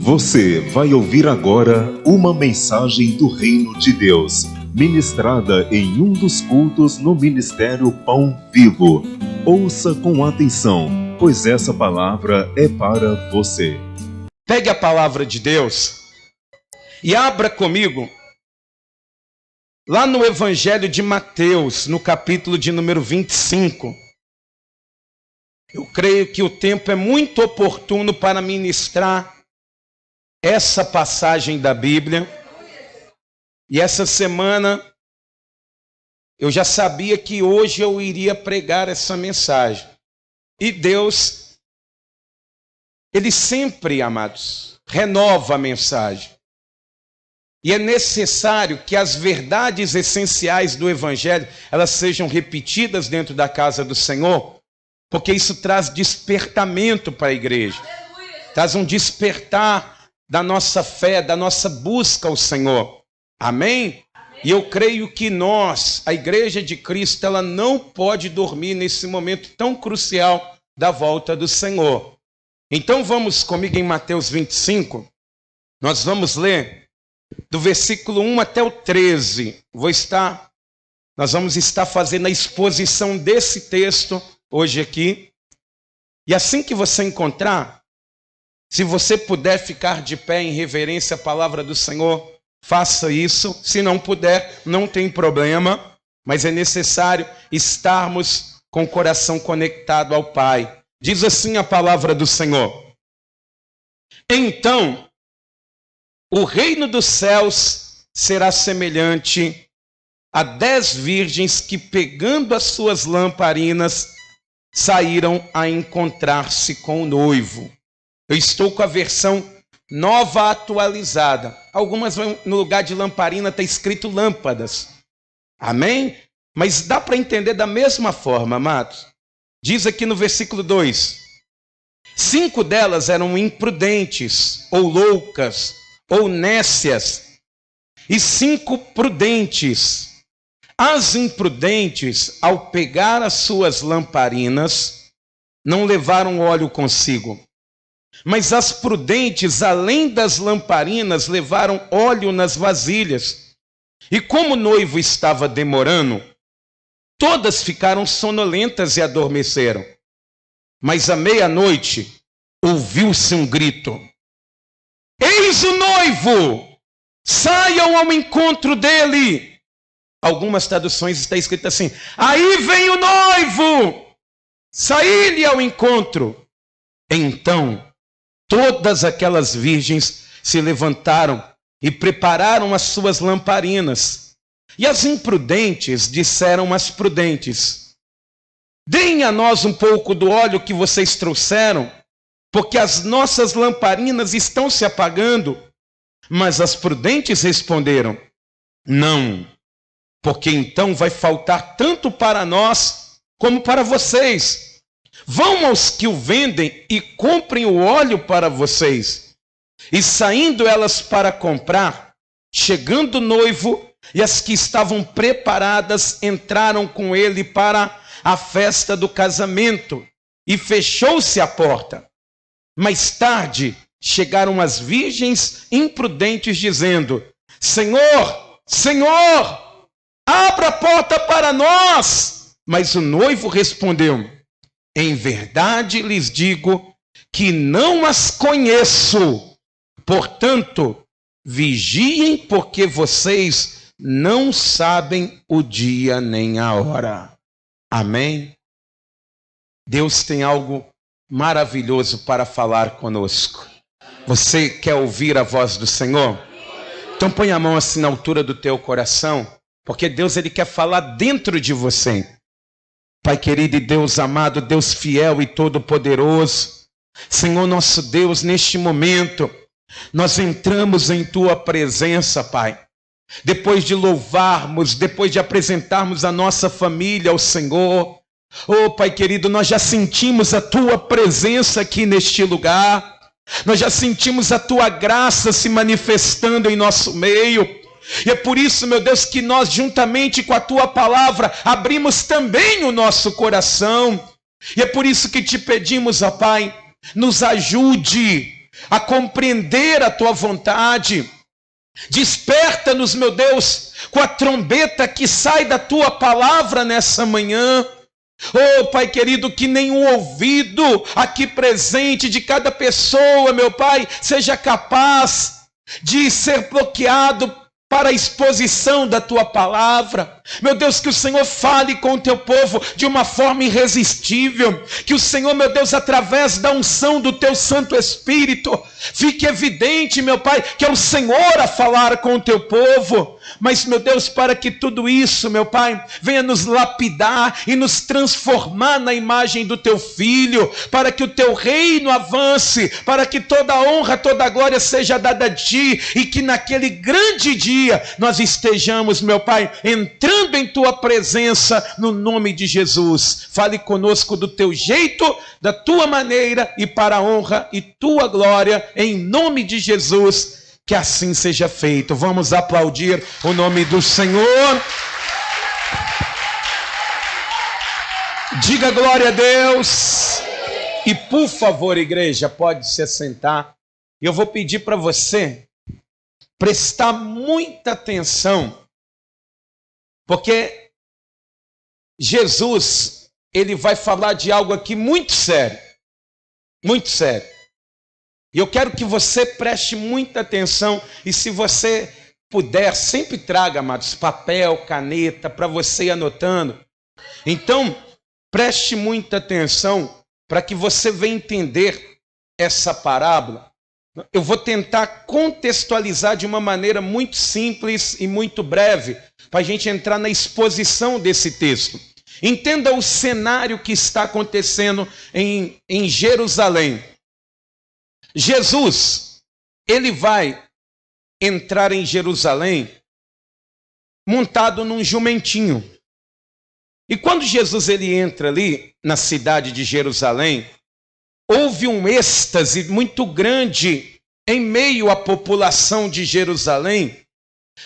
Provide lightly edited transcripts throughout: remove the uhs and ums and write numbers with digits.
Você vai ouvir agora uma mensagem do Reino de Deus, ministrada em um dos cultos no Ministério Pão Vivo. Ouça com atenção, pois essa palavra é para você. Pegue a palavra de Deus e abra comigo lá no Evangelho de Mateus, no capítulo de número 25. Eu creio que o tempo é muito oportuno para ministrar essa passagem da Bíblia. E essa semana eu já sabia que hoje eu iria pregar essa mensagem. E Deus, Ele sempre, amados, renova a mensagem. E é necessário que as verdades essenciais do Evangelho, elas sejam repetidas dentro da casa do Senhor, porque isso traz despertamento para a igreja. Traz um despertar da nossa fé, da nossa busca ao Senhor. Amém? E eu creio que nós, a igreja de Cristo, ela não pode dormir nesse momento tão crucial da volta do Senhor. Então vamos comigo em Mateus 25. Nós vamos ler do versículo 1 até o 13. Nós vamos estar fazendo a exposição desse texto hoje aqui. E assim que você encontrar, se você puder ficar de pé em reverência à palavra do Senhor, faça isso. Se não puder, não tem problema, mas é necessário estarmos com o coração conectado ao Pai. Diz assim a palavra do Senhor: Então, o reino dos céus será semelhante a 10 virgens que, pegando as suas lamparinas, saíram a encontrar-se com o noivo. Eu estou com a versão nova atualizada. Algumas no lugar de lamparina está escrito lâmpadas. Amém? Mas dá para entender da mesma forma, amados. Diz aqui no versículo 2: 5 delas eram imprudentes, ou loucas, ou nécias, e 5 prudentes. As imprudentes, ao pegar as suas lamparinas, não levaram óleo consigo. Mas as prudentes, além das lamparinas, levaram óleo nas vasilhas. E como o noivo estava demorando, todas ficaram sonolentas e adormeceram. Mas à meia-noite, ouviu-se um grito: Eis o noivo! Saiam ao encontro dele! Algumas traduções está escrito assim: Aí vem o noivo! Saí-lhe ao encontro! Então, todas aquelas virgens se levantaram e prepararam as suas lamparinas. E as imprudentes disseram às prudentes: Deem a nós um pouco do óleo que vocês trouxeram, porque as nossas lamparinas estão se apagando. Mas as prudentes responderam: Não, porque então vai faltar tanto para nós como para vocês. Vão aos que o vendem e comprem o óleo para vocês. E saindo elas para comprar, chegando o noivo, e as que estavam preparadas entraram com ele para a festa do casamento, e fechou-se a porta. Mais tarde chegaram as virgens imprudentes, dizendo: Senhor, Senhor, abra a porta para nós. Mas o noivo respondeu: Em verdade lhes digo que não as conheço. Portanto, vigiem, porque vocês não sabem o dia nem a hora. Amém? Deus tem algo maravilhoso para falar conosco. Você quer ouvir a voz do Senhor? Então põe a mão assim na altura do teu coração, porque Deus, Ele quer falar dentro de você. Pai querido e Deus amado, Deus fiel e todo-poderoso, Senhor nosso Deus, neste momento, nós entramos em Tua presença, Pai. Depois de louvarmos, depois de apresentarmos a nossa família ao Senhor, oh Pai querido, nós já sentimos a Tua presença aqui neste lugar, nós já sentimos a Tua graça se manifestando em nosso meio. E é por isso, meu Deus, que nós, juntamente com a Tua palavra, abrimos também o nosso coração. E é por isso que te pedimos, ó Pai, nos ajude a compreender a tua vontade. Desperta-nos, meu Deus, com a trombeta que sai da tua palavra nessa manhã. Oh, Pai querido, que nenhum ouvido aqui presente de cada pessoa, meu Pai, seja capaz de ser bloqueado para a exposição da tua palavra. Meu Deus, que o Senhor fale com o teu povo de uma forma irresistível. Que o Senhor, meu Deus, através da unção do teu Santo Espírito, fique evidente, meu Pai, que é o Senhor a falar com o teu povo. Mas, meu Deus, para que tudo isso, meu Pai, venha nos lapidar e nos transformar na imagem do teu Filho, para que o teu reino avance, para que toda a honra, toda a glória seja dada a ti, e que naquele grande dia nós estejamos, meu Pai, entrando em tua presença, no nome de Jesus. Fale conosco do teu jeito, da tua maneira e para a honra e tua glória, em nome de Jesus. Que assim seja feito. Vamos aplaudir o nome do Senhor. Diga glória a Deus. E por favor, igreja, pode se assentar. Eu vou pedir para você prestar muita atenção, porque Jesus, ele vai falar de algo aqui muito sério. Muito sério. E eu quero que você preste muita atenção, e se você puder, sempre traga, amados, papel, caneta, para você ir anotando. Então, preste muita atenção para que você venha entender essa parábola. Eu vou tentar contextualizar de uma maneira muito simples e muito breve, para a gente entrar na exposição desse texto. Entenda o cenário que está acontecendo em Jerusalém. Jesus, ele vai entrar em Jerusalém montado num jumentinho. E quando Jesus ele entra ali na cidade de Jerusalém, houve um êxtase muito grande em meio à população de Jerusalém,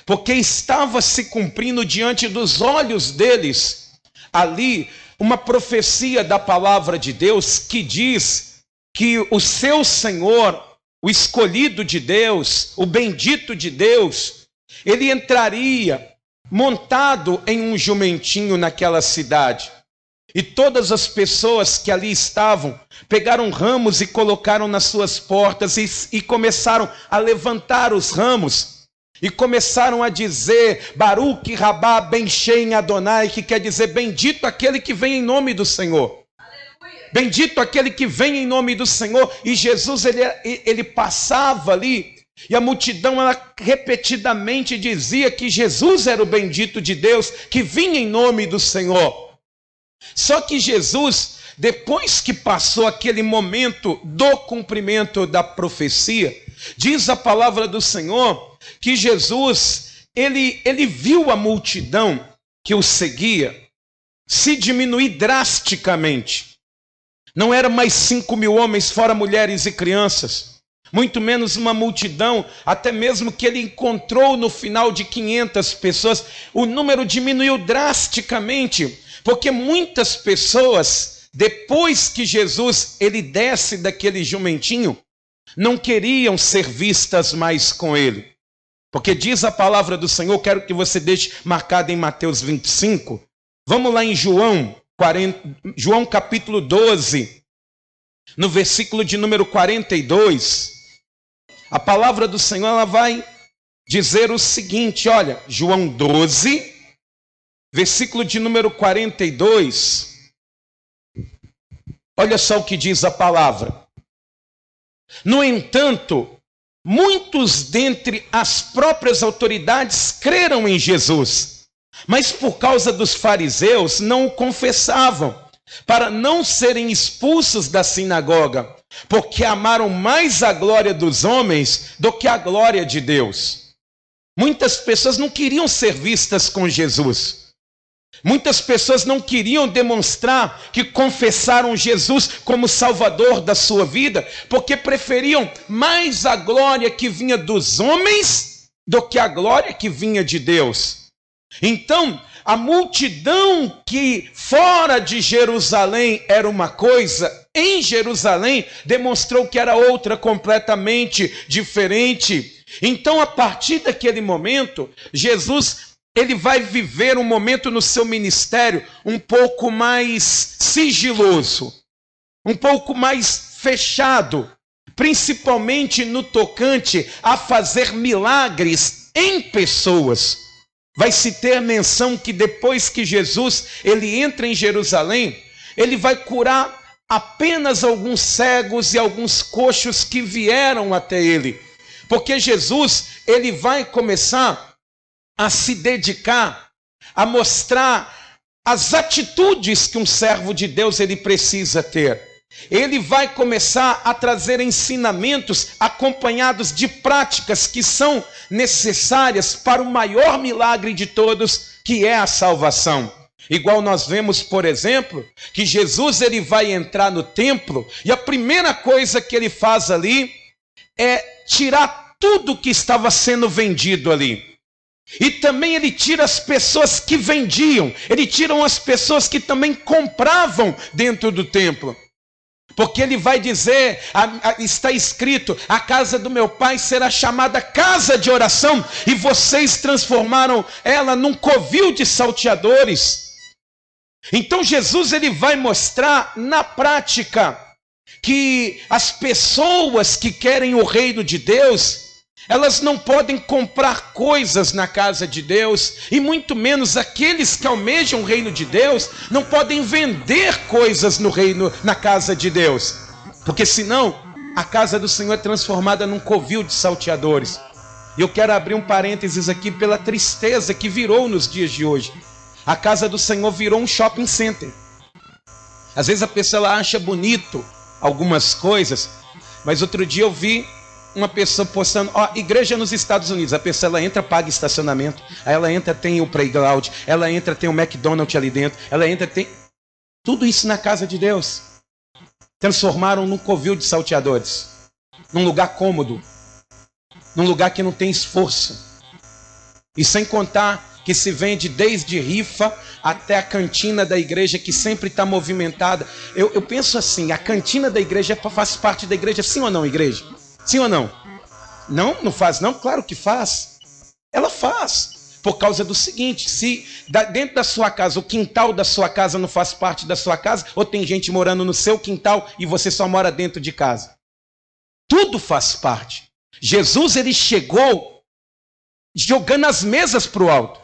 porque estava se cumprindo diante dos olhos deles ali uma profecia da palavra de Deus que diz que o seu Senhor, o escolhido de Deus, o bendito de Deus, ele entraria montado em um jumentinho naquela cidade. E todas as pessoas que ali estavam pegaram ramos e colocaram nas suas portas e começaram a levantar os ramos e começaram a dizer Baruch Rabá Ben Shem Adonai, que quer dizer bendito aquele que vem em nome do Senhor. Bendito aquele que vem em nome do Senhor. E Jesus, ele passava ali, e a multidão, ela repetidamente dizia que Jesus era o bendito de Deus, que vinha em nome do Senhor. Só que Jesus, depois que passou aquele momento do cumprimento da profecia, diz a palavra do Senhor, que Jesus, ele viu a multidão que o seguia se diminuir drasticamente. Não era mais 5.000 homens, fora mulheres e crianças. Muito menos uma multidão, até mesmo que ele encontrou no final de 500 pessoas. O número diminuiu drasticamente, porque muitas pessoas, depois que Jesus ele desce daquele jumentinho, não queriam ser vistas mais com ele. Porque diz a palavra do Senhor, quero que você deixe marcado em Mateus 25. Vamos lá em João capítulo 12, no versículo de número 42, a palavra do Senhor ela vai dizer o seguinte, olha, João 12, versículo de número 42, olha só o que diz a palavra. No entanto, muitos dentre as próprias autoridades creram em Jesus, mas por causa dos fariseus não o confessavam, para não serem expulsos da sinagoga, porque amaram mais a glória dos homens do que a glória de Deus. Muitas pessoas não queriam ser vistas com Jesus. Muitas pessoas não queriam demonstrar que confessaram Jesus como Salvador da sua vida, porque preferiam mais a glória que vinha dos homens do que a glória que vinha de Deus. Então, a multidão que fora de Jerusalém era uma coisa, em Jerusalém demonstrou que era outra completamente diferente. Então, a partir daquele momento, Jesus ele vai viver um momento no seu ministério um pouco mais sigiloso, um pouco mais fechado, principalmente no tocante a fazer milagres em pessoas. Vai se ter menção que depois que Jesus ele entra em Jerusalém, ele vai curar apenas alguns cegos e alguns coxos que vieram até ele. Porque Jesus ele vai começar a se dedicar a mostrar as atitudes que um servo de Deus ele precisa ter. Ele vai começar a trazer ensinamentos acompanhados de práticas que são necessárias para o maior milagre de todos, que é a salvação. Igual nós vemos, por exemplo, que Jesus ele vai entrar no templo e a primeira coisa que ele faz ali é tirar tudo que estava sendo vendido ali. E também ele tira as pessoas que vendiam, ele tira as pessoas que também compravam dentro do templo. Porque ele vai dizer, está escrito, a casa do meu pai será chamada casa de oração, e vocês transformaram ela num covil de salteadores. Então Jesus ele vai mostrar na prática que as pessoas que querem o reino de Deus, elas não podem comprar coisas na casa de Deus, e muito menos aqueles que almejam o reino de Deus não podem vender coisas no reino, na casa de Deus, porque senão a casa do Senhor é transformada num covil de salteadores. E eu quero abrir um parênteses aqui pela tristeza que virou nos dias de hoje. A casa do Senhor virou um shopping center. Às vezes a pessoa acha bonito algumas coisas, mas outro dia eu vi uma pessoa postando, igreja nos Estados Unidos. A pessoa ela entra, paga estacionamento, aí ela entra, tem o playground, ela entra, tem o McDonald's ali dentro, ela entra, tem tudo isso na casa de Deus. Transformaram num covil de salteadores, num lugar cômodo, num lugar que não tem esforço. E sem contar que se vende desde rifa até a cantina da igreja, que sempre está movimentada. Eu penso assim, a cantina da igreja faz parte da igreja, sim ou não, igreja? Sim ou não? Não, não faz não? Claro que faz. Ela faz. Por causa do seguinte, se dentro da sua casa, o quintal da sua casa não faz parte da sua casa, ou tem gente morando no seu quintal e você só mora dentro de casa. Tudo faz parte. Jesus ele chegou jogando as mesas para o alto,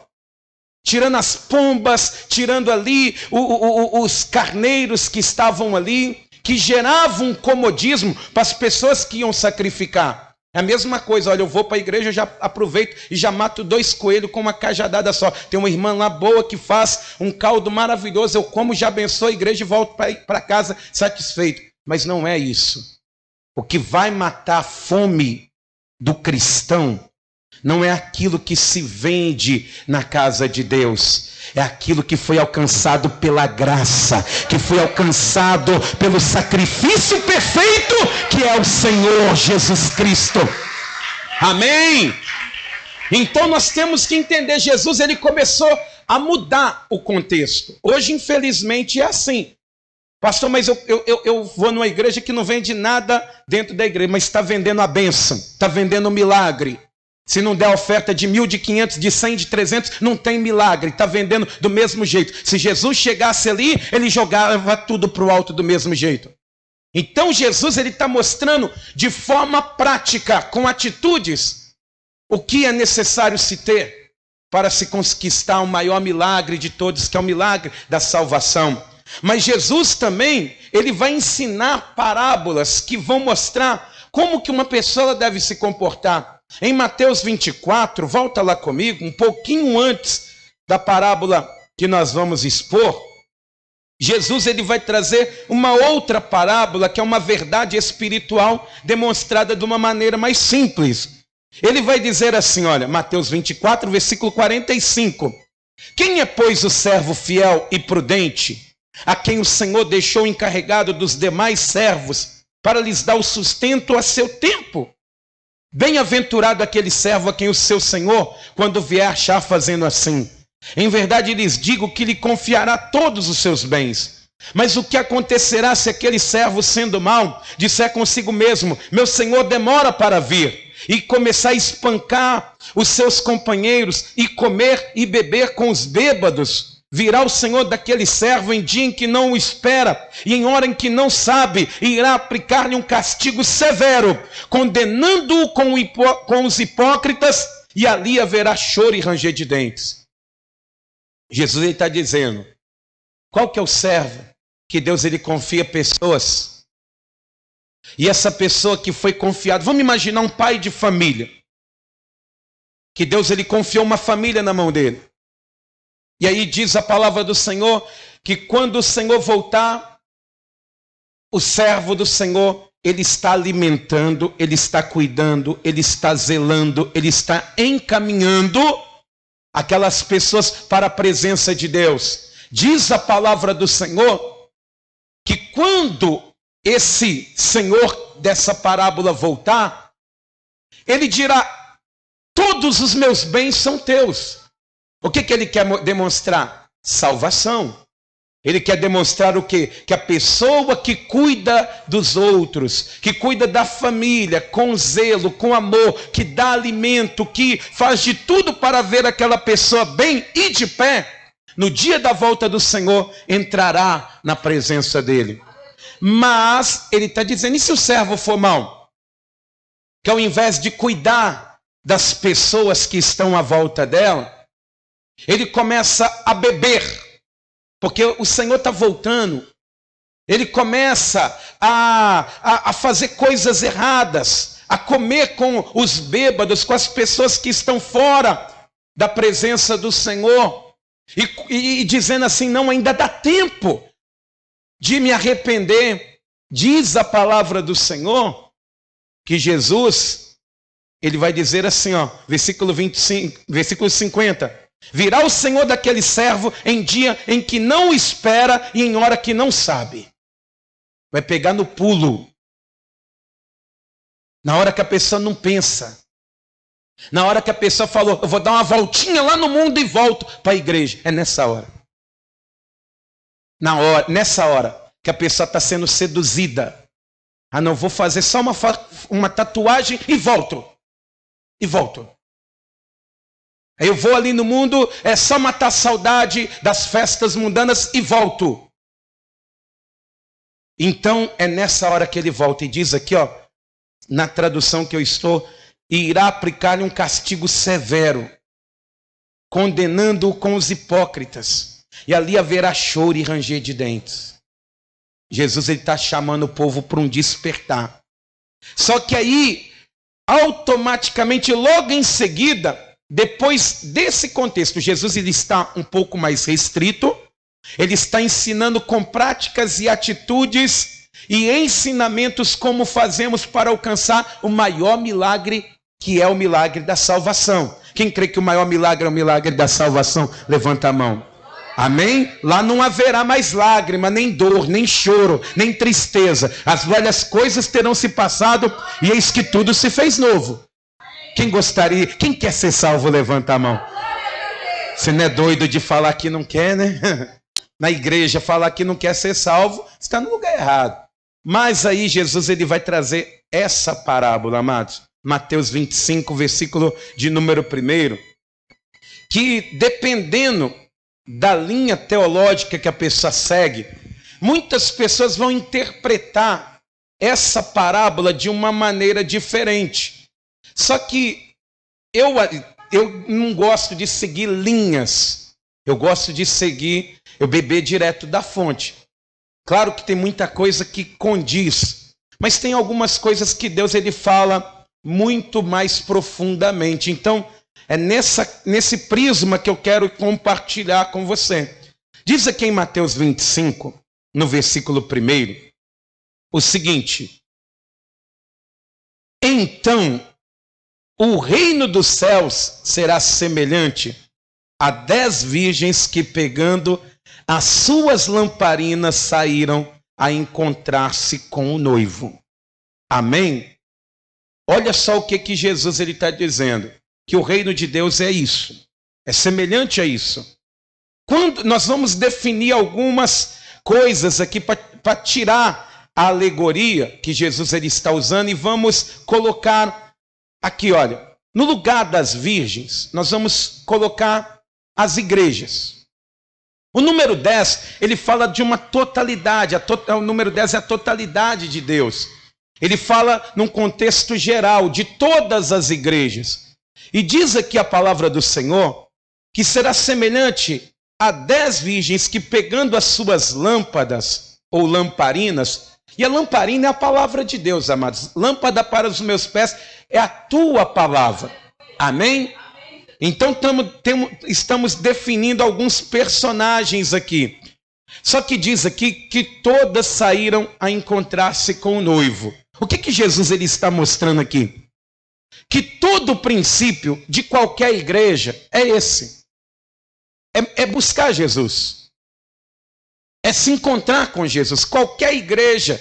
tirando as pombas, tirando ali os carneiros que estavam ali, que geravam um comodismo para as pessoas que iam sacrificar. É a mesma coisa, olha, eu vou para a igreja, eu já aproveito e já mato 2 coelhos com uma cajadada só. Tem uma irmã lá boa que faz um caldo maravilhoso, eu como, já abençoo a igreja e volto para casa satisfeito. Mas não é isso. O que vai matar a fome do cristão não é aquilo que se vende na casa de Deus. É aquilo que foi alcançado pela graça, que foi alcançado pelo sacrifício perfeito, que é o Senhor Jesus Cristo. Amém? Então nós temos que entender, Jesus ele começou a mudar o contexto. Hoje, infelizmente, é assim. Pastor, mas eu vou numa igreja que não vende nada dentro da igreja, mas está vendendo a bênção, está vendendo o milagre. Se não der oferta de 1.000, de 500, de 100, de 300, não tem milagre. Está vendendo do mesmo jeito. Se Jesus chegasse ali, ele jogava tudo para o alto do mesmo jeito. Então Jesus está mostrando de forma prática, com atitudes, o que é necessário se ter para se conquistar o maior milagre de todos, que é o milagre da salvação. Mas Jesus também, ele vai ensinar parábolas que vão mostrar como que uma pessoa deve se comportar. Em Mateus 24, volta lá comigo, um pouquinho antes da parábola que nós vamos expor, Jesus ele vai trazer uma outra parábola, que é uma verdade espiritual demonstrada de uma maneira mais simples. Ele vai dizer assim, olha, Mateus 24, versículo 45. Quem é, pois, o servo fiel e prudente, a quem o Senhor deixou encarregado dos demais servos, para lhes dar o sustento a seu tempo? Bem-aventurado aquele servo a quem o seu Senhor, quando vier, achar fazendo assim. Em verdade lhes digo que lhe confiará todos os seus bens. Mas o que acontecerá se aquele servo, sendo mau, disser consigo mesmo: meu senhor demora para vir, e começar a espancar os seus companheiros e comer e beber com os bêbados? Virá o senhor daquele servo em dia em que não o espera e em hora em que não sabe, e irá aplicar-lhe um castigo severo, condenando-o com os hipócritas, e ali haverá choro e ranger de dentes. Jesus está dizendo: qual que é o servo que Deus ele confia pessoas? E essa pessoa que foi confiada, vamos imaginar um pai de família, que Deus ele confiou uma família na mão dele. E aí diz a palavra do Senhor que quando o Senhor voltar, o servo do Senhor, ele está alimentando, ele está cuidando, ele está zelando, ele está encaminhando aquelas pessoas para a presença de Deus. Diz a palavra do Senhor que quando esse Senhor dessa parábola voltar, ele dirá: todos os meus bens são teus. O que ele quer demonstrar? Salvação. Ele quer demonstrar o quê? Que a pessoa que cuida dos outros, que cuida da família, com zelo, com amor, que dá alimento, que faz de tudo para ver aquela pessoa bem e de pé, no dia da volta do Senhor, entrará na presença dele. Mas ele está dizendo: e se o servo for mau? Que ao invés de cuidar das pessoas que estão à volta dela, ele começa a beber, porque o Senhor está voltando. Ele começa a fazer coisas erradas, a comer com os bêbados, com as pessoas que estão fora da presença do Senhor, e dizendo assim: não, ainda dá tempo de me arrepender. Diz a palavra do Senhor que Jesus, ele vai dizer assim, ó, versículo 25, versículo 50. Virá o Senhor daquele servo em dia em que não espera e em hora que não sabe. Vai pegar no pulo. Na hora que a pessoa não pensa. Na hora que a pessoa falou: eu vou dar uma voltinha lá no mundo e volto para a igreja. É nessa hora. Nessa hora que a pessoa está sendo seduzida. Ah, não, vou fazer só uma tatuagem e volto. E volto. Eu vou ali no mundo, é só matar a saudade das festas mundanas e volto. Então é nessa hora que ele volta. E diz aqui, ó, na tradução que eu estou: e irá aplicar-lhe um castigo severo, condenando-o com os hipócritas. E ali haverá choro e ranger de dentes. Jesus está chamando o povo para um despertar. Só que aí, automaticamente, logo em seguida, depois desse contexto, Jesus ele está um pouco mais restrito. Ele está ensinando com práticas e atitudes e ensinamentos como fazemos para alcançar o maior milagre, que é o milagre da salvação. Quem crê que o maior milagre é o milagre da salvação, levanta a mão. Amém? Lá não haverá mais lágrima, nem dor, nem choro, nem tristeza. As velhas coisas terão se passado e eis que tudo se fez novo. Quem gostaria, quem quer ser salvo, levanta a mão. Você não é doido de falar que não quer, né? Na igreja falar que não quer ser salvo, está no lugar errado. Mas aí Jesus ele vai trazer essa parábola, amados. Mateus 25, versículo de número 1. Que dependendo da linha teológica que a pessoa segue, muitas pessoas vão interpretar essa parábola de uma maneira diferente. Só que eu não gosto de seguir linhas. Eu gosto de eu beber direto da fonte. Claro que tem muita coisa que condiz, mas tem algumas coisas que Deus ele fala muito mais profundamente. Então, é nesse prisma que eu quero compartilhar com você. Diz aqui em Mateus 25, no versículo 1, o seguinte: então o reino dos céus será semelhante a 10 virgens que, pegando as suas lamparinas, saíram a encontrar-se com o noivo. Amém? Olha só o que Jesus está dizendo. Que o reino de Deus é isso. É semelhante a isso. Quando nós vamos definir algumas coisas aqui para tirar a alegoria que Jesus ele está usando e vamos colocar aqui, olha, no lugar das virgens, nós vamos colocar as igrejas. O número 10, ele fala de uma totalidade, o número 10 é a totalidade de Deus. Ele fala num contexto geral de todas as igrejas. E diz aqui a palavra do Senhor que será semelhante a 10 virgens que, pegando as suas lâmpadas ou lamparinas, e a lamparina é a palavra de Deus, amados. Lâmpada para os meus pés é a tua palavra. Amém? Então estamos definindo alguns personagens aqui. Só que diz aqui que todas saíram a encontrar-se com o noivo. O que Jesus ele está mostrando aqui? Que todo o princípio de qualquer igreja é esse. É buscar Jesus. É se encontrar com Jesus. Qualquer igreja,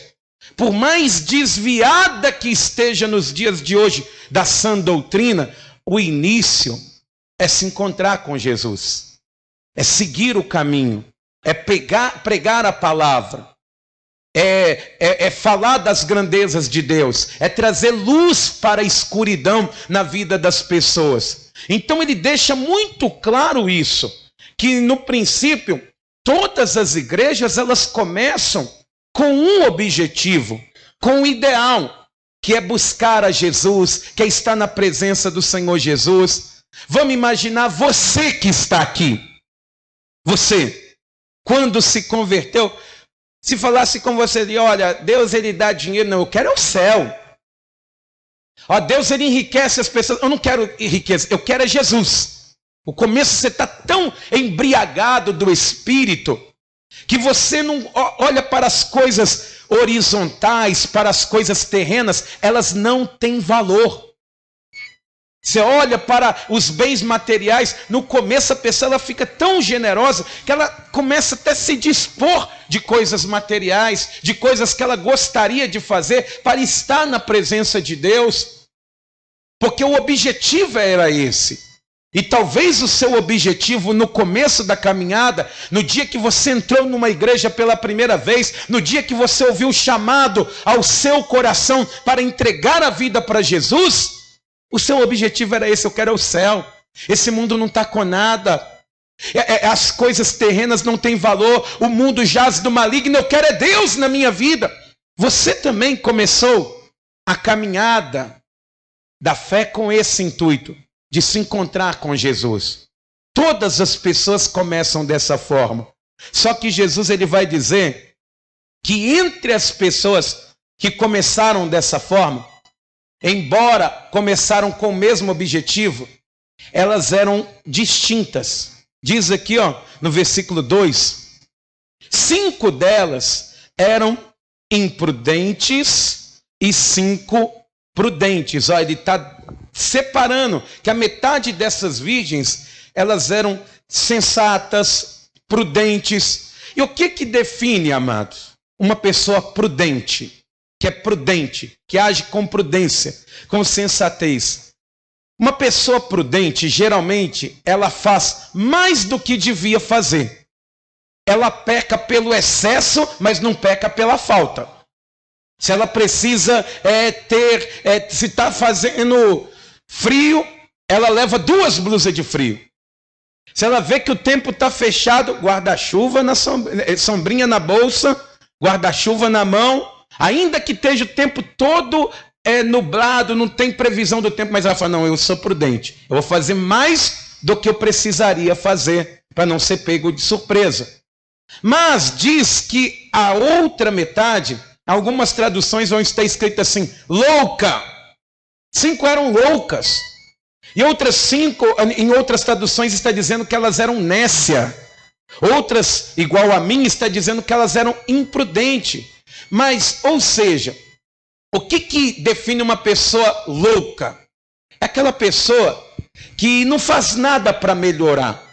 por mais desviada que esteja nos dias de hoje da sã doutrina, o início é se encontrar com Jesus. É seguir o caminho. É pregar a palavra. É falar das grandezas de Deus. É trazer luz para a escuridão na vida das pessoas. Então ele deixa muito claro isso. Que no princípio, todas as igrejas elas começam com um objetivo, com um ideal, que é buscar a Jesus, que é estar na presença do Senhor Jesus. Vamos imaginar você que está aqui. Você, quando se converteu, se falasse com você, olha, Deus ele dá dinheiro, não, eu quero é o céu. Ó, Deus ele enriquece as pessoas, eu não quero riqueza, eu quero é Jesus. O começo você está tão embriagado do Espírito que você não olha para as coisas horizontais, para as coisas terrenas, elas não têm valor. Você olha para os bens materiais, no começo a pessoa ela fica tão generosa que ela começa até a se dispor de coisas materiais, de coisas que ela gostaria de fazer para estar na presença de Deus, porque o objetivo era esse. E talvez o seu objetivo no começo da caminhada, no dia que você entrou numa igreja pela primeira vez, no dia que você ouviu o chamado ao seu coração para entregar a vida para Jesus, o seu objetivo era esse, eu quero o céu. Esse mundo não está com nada. As coisas terrenas não têm valor, o mundo jaz do maligno, eu quero é Deus na minha vida. Você também começou a caminhada da fé com esse intuito, de se encontrar com Jesus. Todas as pessoas começam dessa forma. Só que Jesus ele vai dizer que entre as pessoas que começaram dessa forma, embora começaram com o mesmo objetivo, elas eram distintas. Diz aqui, ó, no versículo 2, 5 delas eram imprudentes e 5 prudentes. Ó, ele está separando que a metade dessas virgens, elas eram sensatas, prudentes. E o que define, amados, uma pessoa prudente? Que é prudente, que age com prudência, com sensatez. Uma pessoa prudente, geralmente, ela faz mais do que devia fazer. Ela peca pelo excesso, mas não peca pela falta. Se ela precisa se está fazendo frio, ela leva 2 blusas de frio. Se ela vê que o tempo está fechado, guarda-chuva na sombrinha na bolsa, guarda-chuva na mão, ainda que esteja o tempo todo nublado, não tem previsão do tempo, mas ela fala, não, eu sou prudente, eu vou fazer mais do que eu precisaria fazer, para não ser pego de surpresa. Mas diz que a outra metade, algumas traduções vão estar escritas assim, louca. 5 eram loucas. E outras 5, em outras traduções, está dizendo que elas eram nécia. Outras, igual a mim, está dizendo que elas eram imprudentes. Mas, ou seja, o que define uma pessoa louca? É aquela pessoa que não faz nada para melhorar.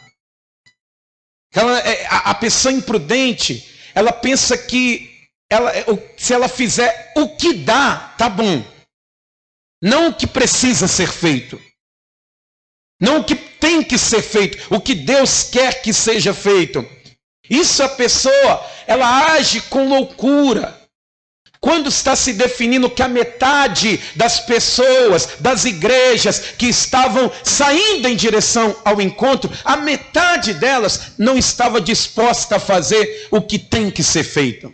A pessoa imprudente, ela pensa que se ela fizer o que dá, tá bom. Não o que precisa ser feito. Não o que tem que ser feito. O que Deus quer que seja feito. Isso a pessoa, ela age com loucura. Quando está se definindo que a metade das pessoas, das igrejas que estavam saindo em direção ao encontro, a metade delas não estava disposta a fazer o que tem que ser feito,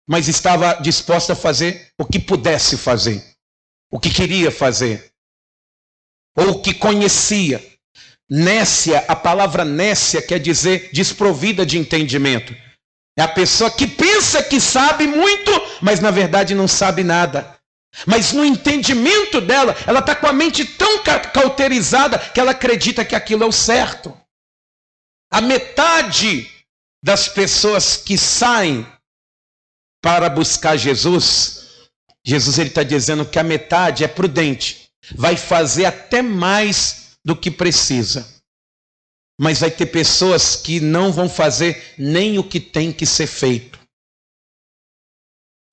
mas estava disposta a fazer o que pudesse fazer, o que queria fazer, ou o que conhecia. Nécia, a palavra nécia quer dizer desprovida de entendimento. É a pessoa que pensa que sabe muito, mas na verdade não sabe nada. Mas no entendimento dela, ela está com a mente tão cauterizada que ela acredita que aquilo é o certo. A metade das pessoas que saem para buscar Jesus, ele está dizendo que a metade é prudente, vai fazer até mais do que precisa. Mas vai ter pessoas que não vão fazer nem o que tem que ser feito.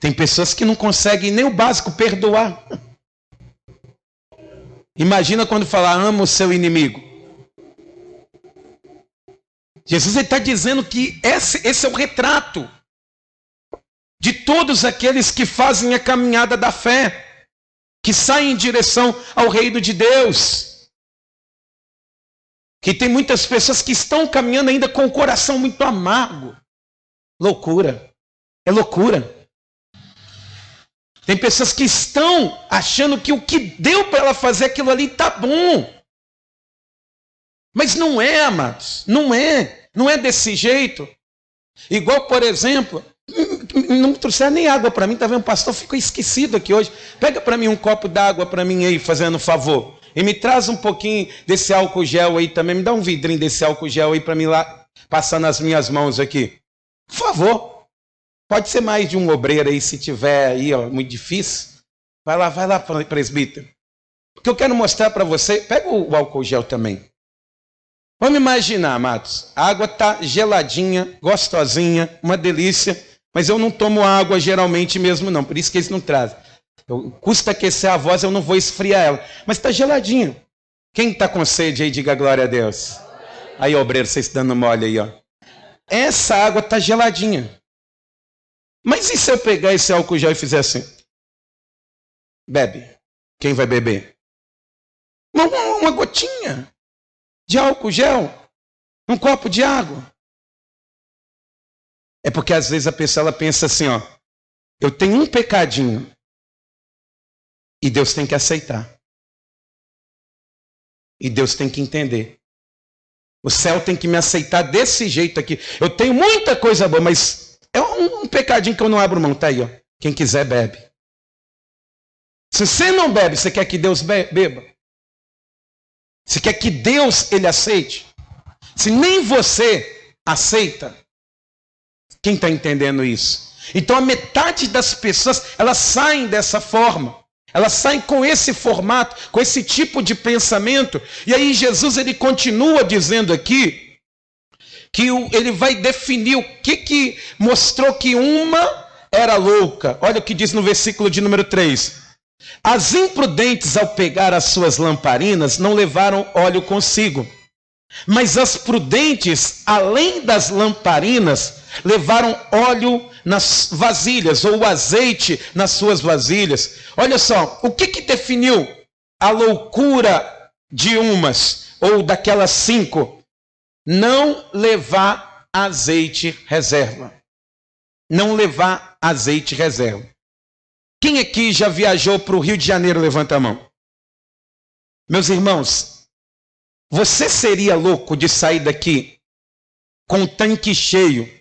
Tem pessoas que não conseguem nem o básico, perdoar. Imagina quando falar, ama o seu inimigo. Jesus está dizendo que esse é o retrato de todos aqueles que fazem a caminhada da fé, que saem em direção ao reino de Deus. Que tem muitas pessoas que estão caminhando ainda com o coração muito amargo. Loucura. É loucura. Tem pessoas que estão achando que o que deu para ela fazer aquilo ali está bom. Mas não é, amados. Não é. Não é desse jeito. Igual, por exemplo, não trouxeram nem água para mim. Tá vendo? O pastor ficou esquecido aqui hoje. Pega para mim um copo d'água para mim aí, fazendo um favor. E me traz um pouquinho desse álcool gel aí também. Me dá um vidrinho desse álcool gel aí para mim lá, passar nas minhas mãos aqui. Por favor. Pode ser mais de um obreiro aí, se tiver aí, ó, muito difícil. Vai lá, presbítero. Porque eu quero mostrar para você. Pega o álcool gel também. Vamos imaginar, amados. A água está geladinha, gostosinha, uma delícia. Mas eu não tomo água geralmente mesmo não. Por isso que eles não trazem. Custa aquecer a voz, eu não vou esfriar ela. Mas está geladinho. Quem está com sede aí, diga glória a Deus. Aí, obreiro, vocês dando mole aí, ó. Essa água está geladinha. Mas e se eu pegar esse álcool gel e fizer assim? Bebe. Quem vai beber? Uma gotinha de álcool gel. Um copo de água. É porque às vezes a pessoa ela pensa assim, ó. Eu tenho um pecadinho. E Deus tem que aceitar. E Deus tem que entender. O céu tem que me aceitar desse jeito aqui. Eu tenho muita coisa boa, mas é um pecadinho que eu não abro mão. Tá aí, ó. Quem quiser, bebe. Se você não bebe, você quer que Deus beba? Você quer que Deus, ele aceite? Se nem você aceita, quem está entendendo isso? Então a metade das pessoas, elas saem dessa forma. Elas saem com esse formato, com esse tipo de pensamento. E aí Jesus ele continua dizendo aqui que ele vai definir o que mostrou que uma era louca. Olha o que diz no versículo de número 3. As imprudentes, ao pegar as suas lamparinas, não levaram óleo consigo. Mas as prudentes, além das lamparinas, levaram óleo nas vasilhas, ou azeite nas suas vasilhas. Olha só, o que definiu a loucura de umas, ou daquelas 5? Não levar azeite reserva. Não levar azeite reserva. Quem aqui já viajou para o Rio de Janeiro? Levanta a mão. Meus irmãos, você seria louco de sair daqui com o tanque cheio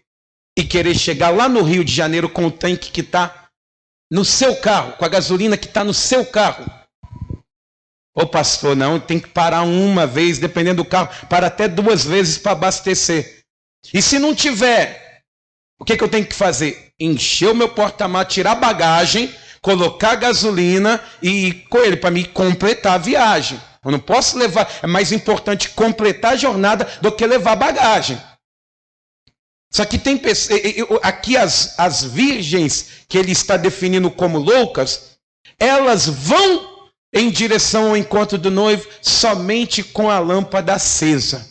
e querer chegar lá no Rio de Janeiro com o tanque que está no seu carro, com a gasolina que está no seu carro? Ô pastor, não, tem que parar uma vez, dependendo do carro, para até 2 vezes para abastecer. E se não tiver, o que eu tenho que fazer? Encher o meu porta-malas, tirar a bagagem, colocar gasolina e ir com ele para me completar a viagem. Eu não posso levar, é mais importante completar a jornada do que levar bagagem. Só que tem pessoas, aqui as virgens que ele está definindo como loucas, elas vão em direção ao encontro do noivo somente com a lâmpada acesa.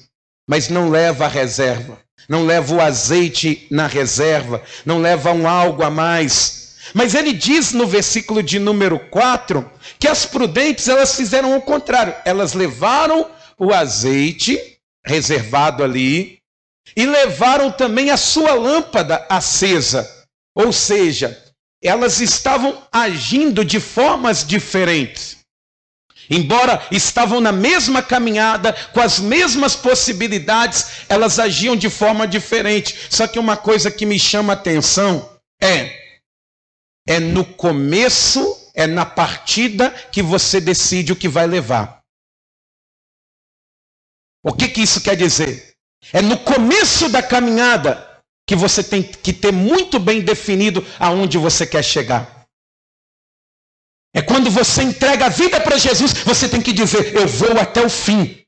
mas não leva a reserva, não leva o azeite na reserva, não leva um algo a mais. Mas ele diz no versículo de número 4, que as prudentes, elas fizeram o contrário. Elas levaram o azeite reservado ali e levaram também a sua lâmpada acesa. Ou seja, elas estavam agindo de formas diferentes. Embora estavam na mesma caminhada, com as mesmas possibilidades, elas agiam de forma diferente. Só que uma coisa que me chama a atenção é no começo, é na partida que você decide o que vai levar. O que isso quer dizer? É no começo da caminhada que você tem que ter muito bem definido aonde você quer chegar. É quando você entrega a vida para Jesus, você tem que dizer, eu vou até o fim.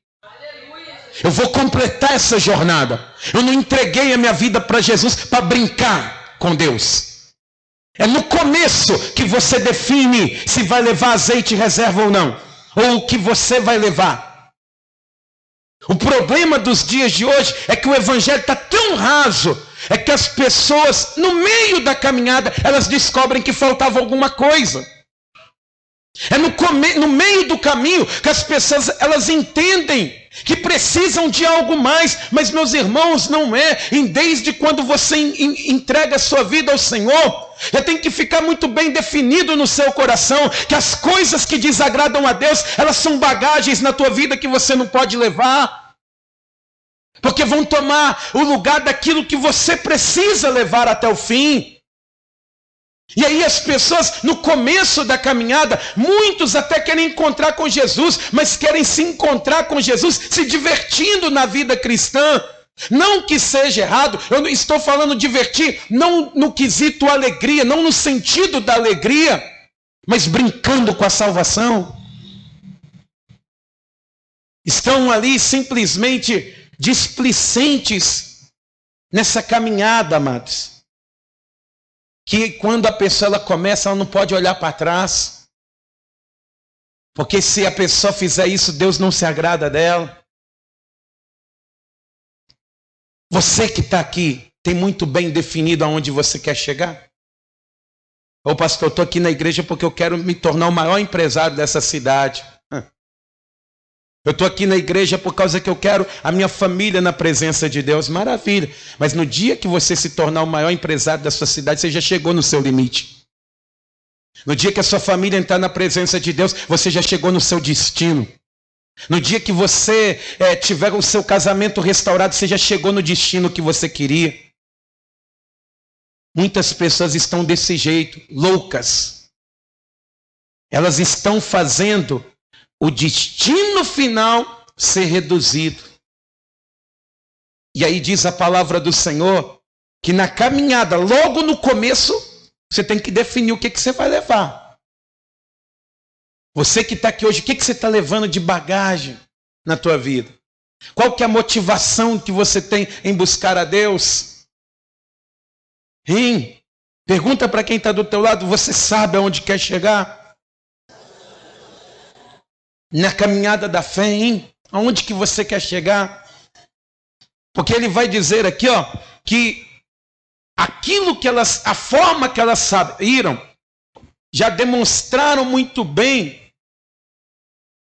Eu vou completar essa jornada. Eu não entreguei a minha vida para Jesus para brincar com Deus. É no começo que você define se vai levar azeite reserva ou não. Ou o que você vai levar. O problema dos dias de hoje é que o evangelho está tão raso. É que as pessoas, no meio da caminhada, elas descobrem que faltava alguma coisa. É no meio do caminho que as pessoas elas entendem que precisam de algo mais. Mas, meus irmãos, não é. E desde quando você entrega a sua vida ao Senhor, já tem que ficar muito bem definido no seu coração que as coisas que desagradam a Deus, elas são bagagens na tua vida que você não pode levar. Porque vão tomar o lugar daquilo que você precisa levar até o fim. E aí as pessoas, no começo da caminhada, muitos até querem encontrar com Jesus, mas querem se encontrar com Jesus se divertindo na vida cristã. Não que seja errado, eu estou falando divertir, não no quesito alegria, não no sentido da alegria, mas brincando com a salvação. Estão ali simplesmente displicentes nessa caminhada, amados. Que quando a pessoa ela começa, ela não pode olhar para trás. Porque se a pessoa fizer isso, Deus não se agrada dela. Você que está aqui, tem muito bem definido aonde você quer chegar? Ô pastor, eu estou aqui na igreja porque eu quero me tornar o maior empresário dessa cidade. Eu estou aqui na igreja por causa que eu quero a minha família na presença de Deus. Maravilha. Mas no dia que você se tornar o maior empresário da sua cidade, você já chegou no seu limite. No dia que a sua família entrar na presença de Deus, você já chegou no seu destino. No dia que você tiver o seu casamento restaurado, você já chegou no destino que você queria. Muitas pessoas estão desse jeito, loucas. Elas estão fazendo o destino final ser reduzido. E aí diz a palavra do Senhor que na caminhada, logo no começo, você tem que definir o que você vai levar. Você que está aqui hoje, o que você está levando de bagagem na tua vida? Qual que é a motivação que você tem em buscar a Deus? Hein? Pergunta para quem está do teu lado, você sabe aonde quer chegar? Na caminhada da fé, hein? Aonde que você quer chegar? Porque ele vai dizer aqui, ó, que aquilo que elas, a forma que elas saíram, já demonstraram muito bem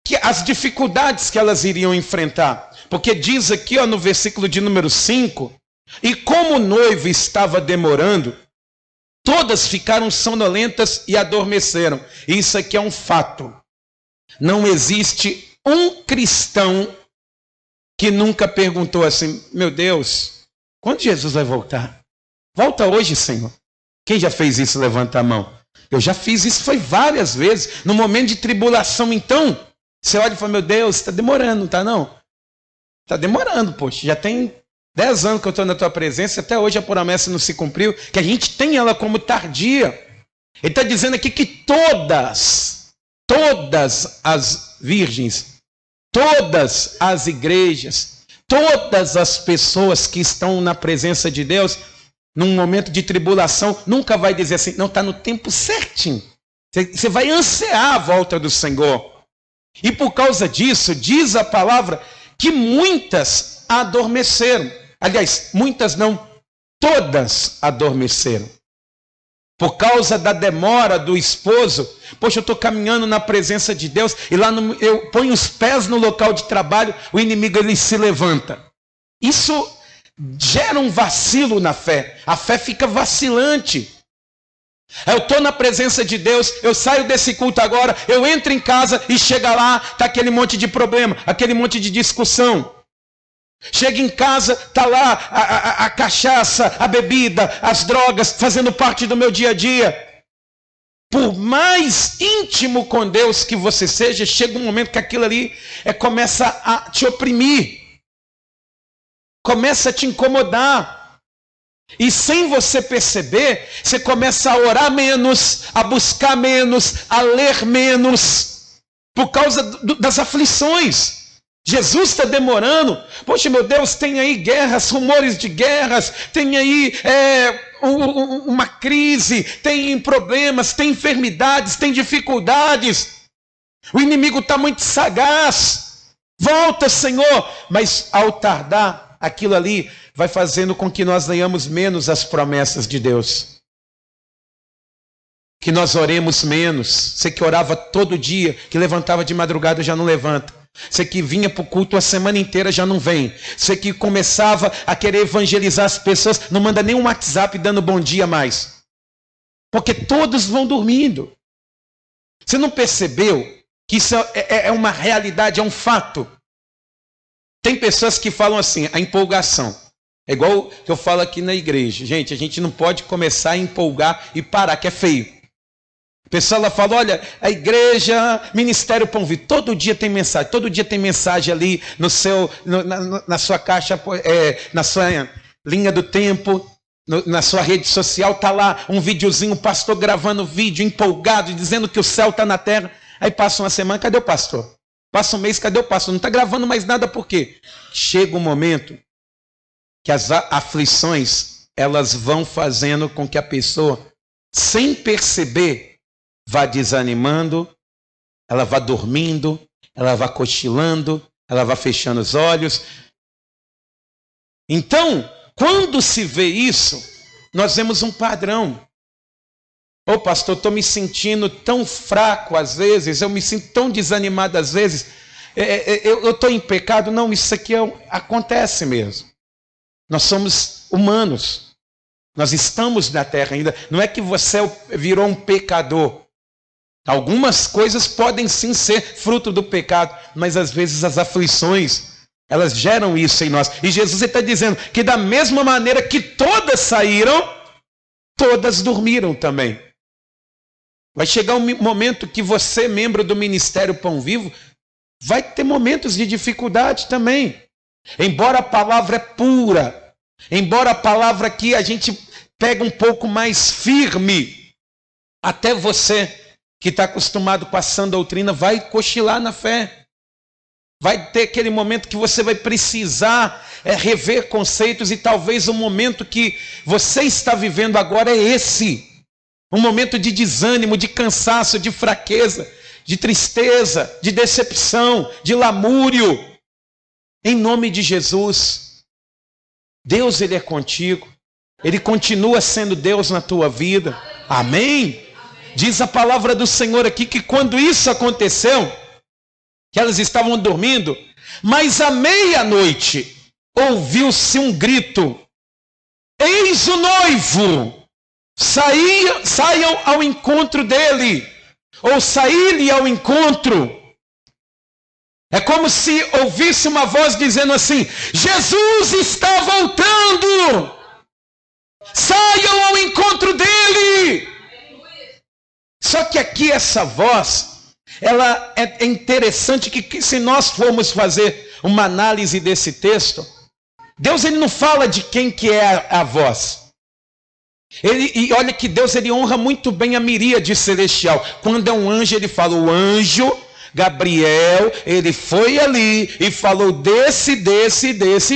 que as dificuldades que elas iriam enfrentar. Porque diz aqui, ó, no versículo de número 5, e como o noivo estava demorando, todas ficaram sonolentas e adormeceram. Isso aqui é um fato. Não existe um cristão que nunca perguntou assim, meu Deus, quando Jesus vai voltar? Volta hoje, Senhor. Quem já fez isso? Levanta a mão. Eu já fiz isso, foi várias vezes. No momento de tribulação, então, você olha e fala, meu Deus, está demorando, não está não? Está demorando, poxa. Já tem 10 anos que eu estou na tua presença, até hoje a promessa não se cumpriu, que a gente tem ela como tardia. Ele está dizendo aqui que todas as virgens, todas as igrejas, todas as pessoas que estão na presença de Deus, num momento de tribulação, nunca vai dizer assim, não, está no tempo certinho. Você vai ansiar a volta do Senhor. E por causa disso, diz a palavra que muitas adormeceram. Aliás, muitas não, todas adormeceram. Por causa da demora do esposo. Poxa, eu estou caminhando na presença de Deus e lá eu ponho os pés no local de trabalho, o inimigo ele se levanta. Isso gera um vacilo na fé. A fé fica vacilante. Eu estou na presença de Deus, eu saio desse culto agora, eu entro em casa e chega lá, está aquele monte de problema, aquele monte de discussão. Chega em casa, está lá a cachaça, a bebida, as drogas, fazendo parte do meu dia a dia. Por mais íntimo com Deus que você seja, chega um momento que aquilo ali começa a te oprimir. Começa a te incomodar. E sem você perceber, você começa a orar menos, a buscar menos, a ler menos, por causa das aflições. Jesus está demorando. Poxa, meu Deus, tem aí guerras, rumores de guerras, tem aí uma crise, tem problemas, tem enfermidades, tem dificuldades. O inimigo está muito sagaz. Volta, Senhor. Mas ao tardar, aquilo ali vai fazendo com que nós leiamos menos as promessas de Deus. Que nós oremos menos. Você que orava todo dia, que levantava de madrugada já não levanta. Você que vinha para o culto a semana inteira já não vem. Você que começava a querer evangelizar as pessoas, não manda nem um WhatsApp dando bom dia mais. Porque todos vão dormindo. Você não percebeu que isso é uma realidade, é um fato? Tem pessoas que falam assim, a empolgação. É igual que eu falo aqui na igreja. Gente, a gente não pode começar a empolgar e parar, que é feio. A pessoa ela fala, olha, a igreja, Ministério Pão Vivo, todo dia tem mensagem ali na sua caixa, na sua linha do tempo, na sua rede social, está lá um videozinho, o pastor gravando vídeo, empolgado, dizendo que o céu está na terra. Aí passa uma semana, cadê o pastor? Passa um mês, cadê o pastor? Não está gravando mais nada, por quê? Chega um momento que as aflições, elas vão fazendo com que a pessoa, sem perceber, vá desanimando, ela vá dormindo, ela vá cochilando, ela vá fechando os olhos. Então, quando se vê isso, nós vemos um padrão. Ô pastor, estou me sentindo tão fraco às vezes, eu me sinto tão desanimado às vezes, eu estou em pecado. Não, isso aqui acontece mesmo. Nós somos humanos, nós estamos na terra ainda. Não é que você virou um pecador. Algumas coisas podem sim ser fruto do pecado, mas às vezes as aflições, elas geram isso em nós. E Jesus está dizendo que da mesma maneira que todas saíram, todas dormiram também. Vai chegar um momento que você, membro do Ministério Pão Vivo, vai ter momentos de dificuldade também. Embora a palavra é pura, embora a palavra aqui a gente pega um pouco mais firme, até você que está acostumado com a sã doutrina vai cochilar na fé. Vai ter aquele momento que você vai precisar rever conceitos, e talvez o momento que você está vivendo agora é esse. Um momento de desânimo, de cansaço, de fraqueza, de tristeza, de decepção, de lamúrio. Em nome de Jesus, Deus ele é contigo. Ele continua sendo Deus na tua vida. Amém? Diz a palavra do Senhor aqui que quando isso aconteceu, que elas estavam dormindo, mas à meia-noite ouviu-se um grito: eis o noivo, saiam ao encontro dele, ou saí-lhe ao encontro. É como se ouvisse uma voz dizendo assim: Jesus está voltando, saiam ao encontro dele. Só que aqui essa voz, ela é interessante que se nós formos fazer uma análise desse texto, Deus ele não fala de quem que é a voz. E olha que Deus ele honra muito bem a miríade celestial. Quando é um anjo, ele fala, o anjo Gabriel, ele foi ali e falou desse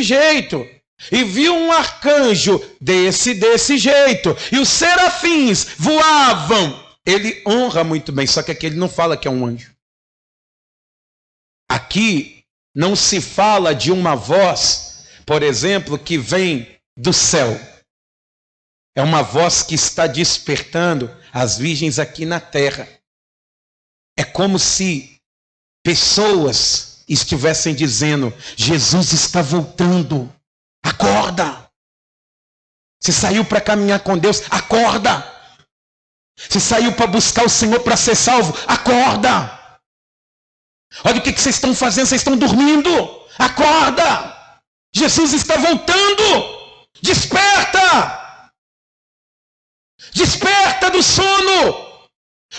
jeito. E viu um arcanjo desse jeito. E os serafins voavam. Ele honra muito bem, só que aqui ele não fala que é um anjo. Aqui não se fala de uma voz por exemplo, que vem do céu. É uma voz que está despertando as virgens aqui na terra. É como se pessoas estivessem dizendo: Jesus está voltando, acorda. Você saiu para caminhar com Deus, acorda. Você saiu para buscar o Senhor para ser salvo, acorda. Olha o que vocês estão fazendo, vocês estão dormindo, acorda. Jesus está voltando, desperta. Desperta do sono.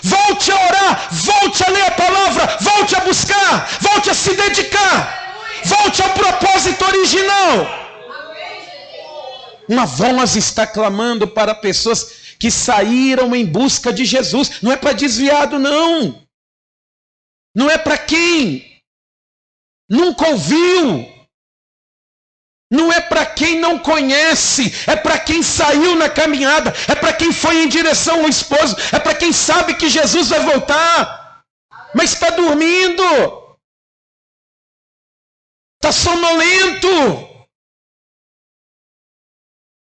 Volte a orar, volte a ler a palavra, volte a buscar, volte a se dedicar, volte ao propósito original. Uma voz está clamando para pessoas que saíram em busca de Jesus. Não é para desviado, não. Não é para quem nunca ouviu. Não é para quem não conhece, é para quem saiu na caminhada, é para quem foi em direção ao esposo, é para quem sabe que Jesus vai voltar, mas está dormindo, está sonolento.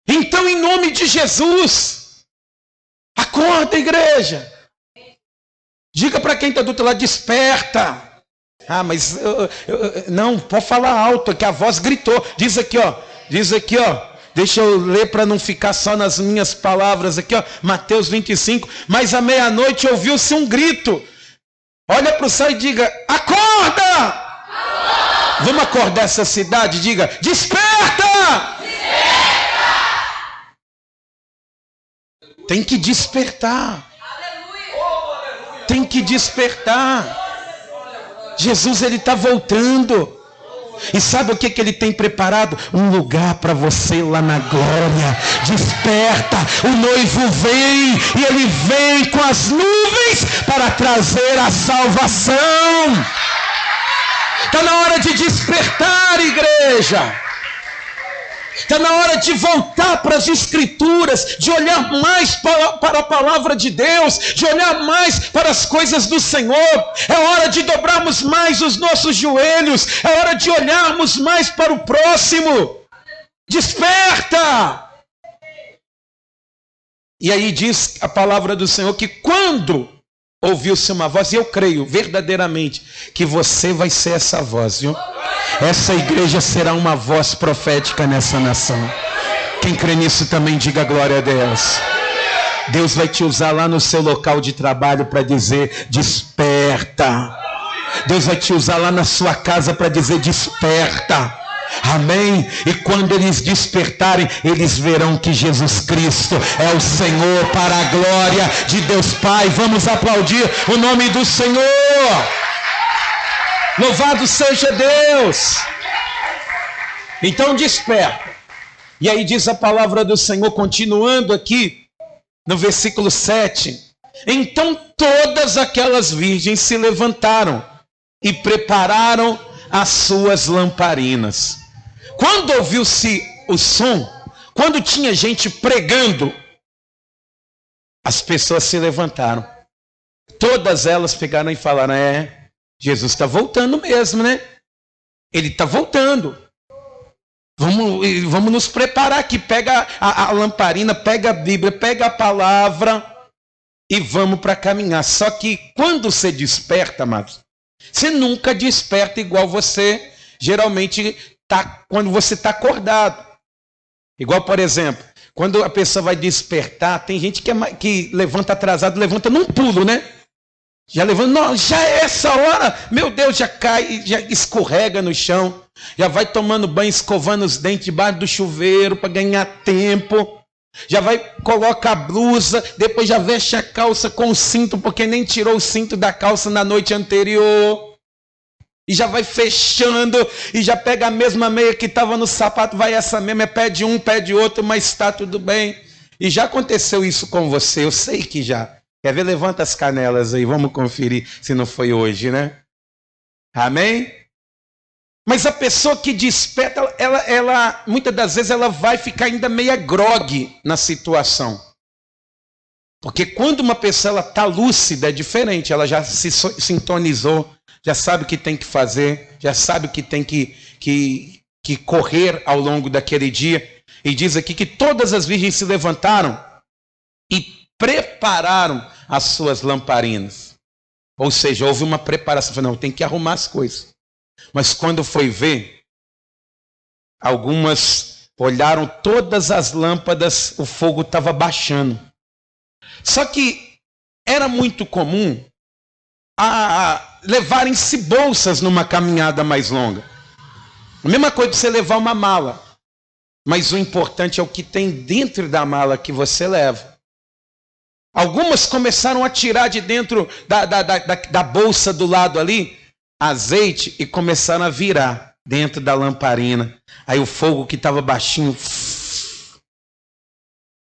Então, em nome de Jesus, acorda, igreja. Diga para quem está do outro lado: desperta. Ah, mas não, pode falar alto, que a voz gritou. Diz aqui, ó. Deixa eu ler para não ficar só nas minhas palavras aqui, ó. Mateus 25. Mas à meia-noite ouviu-se um grito. Olha para o céu e diga: acorda! Vamos acordar essa cidade? Diga: desperta! Tem que despertar. Tem que despertar. Jesus, ele está voltando. E sabe o que ele tem preparado? Um lugar para você lá na glória. Desperta, o noivo vem, e ele vem com as nuvens para trazer a salvação. Está na hora de despertar, igreja. Está na hora de voltar para as Escrituras, de olhar mais para a palavra de Deus, de olhar mais para as coisas do Senhor. É hora de dobrarmos mais os nossos joelhos, é hora de olharmos mais para o próximo. Desperta! E aí diz a palavra do Senhor que quando ouviu-se uma voz, e eu creio verdadeiramente que você vai ser essa voz, viu? Essa igreja será uma voz profética nessa nação. Quem crê nisso também diga glória a Deus. Deus vai te usar lá no seu local de trabalho para dizer: desperta. Deus vai te usar lá na sua casa para dizer: desperta. Amém? E quando eles despertarem, eles verão que Jesus Cristo é o Senhor, para a glória de Deus Pai. Vamos aplaudir o nome do Senhor. Louvado seja Deus. Então desperta. E aí diz a palavra do Senhor, continuando aqui no versículo 7. Então todas aquelas virgens se levantaram e prepararam as suas lamparinas. Quando ouviu-se o som, quando tinha gente pregando, as pessoas se levantaram. Todas elas pegaram e falaram: Jesus está voltando mesmo, né? Ele está voltando. Vamos nos preparar aqui. Pega a lamparina, pega a Bíblia, pega a palavra e vamos para caminhar. Só que quando você desperta, amados, você nunca desperta igual você geralmente tá quando você está acordado. Igual, por exemplo, quando a pessoa vai despertar, tem gente que levanta atrasado, levanta num pulo, né? Já levanta, não, já é essa hora, meu Deus, já cai, já escorrega no chão, já vai tomando banho, escovando os dentes debaixo do chuveiro para ganhar tempo, já vai, coloca a blusa, depois já veste a calça com o cinto, porque nem tirou o cinto da calça na noite anterior, e já vai fechando, e já pega a mesma meia que estava no sapato, vai essa mesma, pede um, pede outro, mas está tudo bem. E já aconteceu isso com você, eu sei que já. Quer ver? Levanta as canelas aí, vamos conferir se não foi hoje, né? Amém? Mas a pessoa que desperta, ela muitas das vezes ela vai ficar ainda meia grogue na situação. Porque quando uma pessoa está lúcida é diferente, ela já se sintonizou, já sabe o que tem que fazer, já sabe o que tem que que correr ao longo daquele dia. E diz aqui que todas as virgens se levantaram e prepararam as suas lamparinas. Ou seja, houve uma preparação. Não, tem que arrumar as coisas. Mas quando foi ver, algumas olharam todas as lâmpadas, o fogo estava baixando. Só que era muito comum levarem-se bolsas numa caminhada mais longa. A mesma coisa de você levar uma mala. Mas o importante é o que tem dentro da mala que você leva. Algumas começaram a tirar de dentro da bolsa do lado ali azeite e começaram a virar dentro da lamparina. Aí o fogo que estava baixinho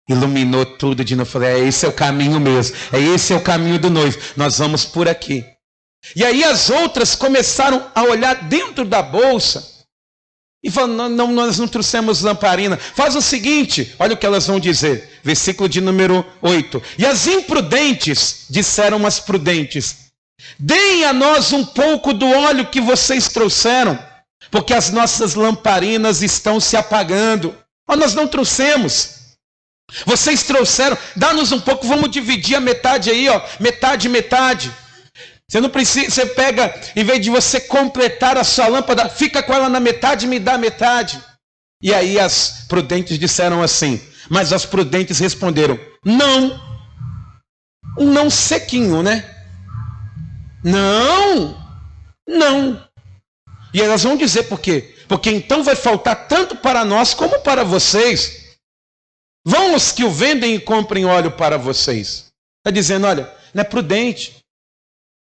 iluminou tudo de novo. Eu falei, esse é o caminho mesmo. Esse é o caminho do noivo. Nós vamos por aqui. E aí as outras começaram a olhar dentro da bolsa e falaram, não, nós não trouxemos lamparina. Faz o seguinte, olha o que elas vão dizer. Versículo de número 8. E as imprudentes disseram às prudentes, deem a nós um pouco do óleo que vocês trouxeram, porque as nossas lamparinas estão se apagando. Nós não trouxemos. Vocês trouxeram, dá-nos um pouco, vamos dividir a metade aí, metade, metade. Você não precisa, você pega, em vez de você completar a sua lâmpada, fica com ela na metade e me dá metade. E aí as prudentes disseram assim, mas as prudentes responderam, não sequinho, né? Não. E elas vão dizer por quê? Porque então vai faltar tanto para nós como para vocês. Vão os que o vendem e comprem óleo para vocês. Está dizendo, olha, não é prudente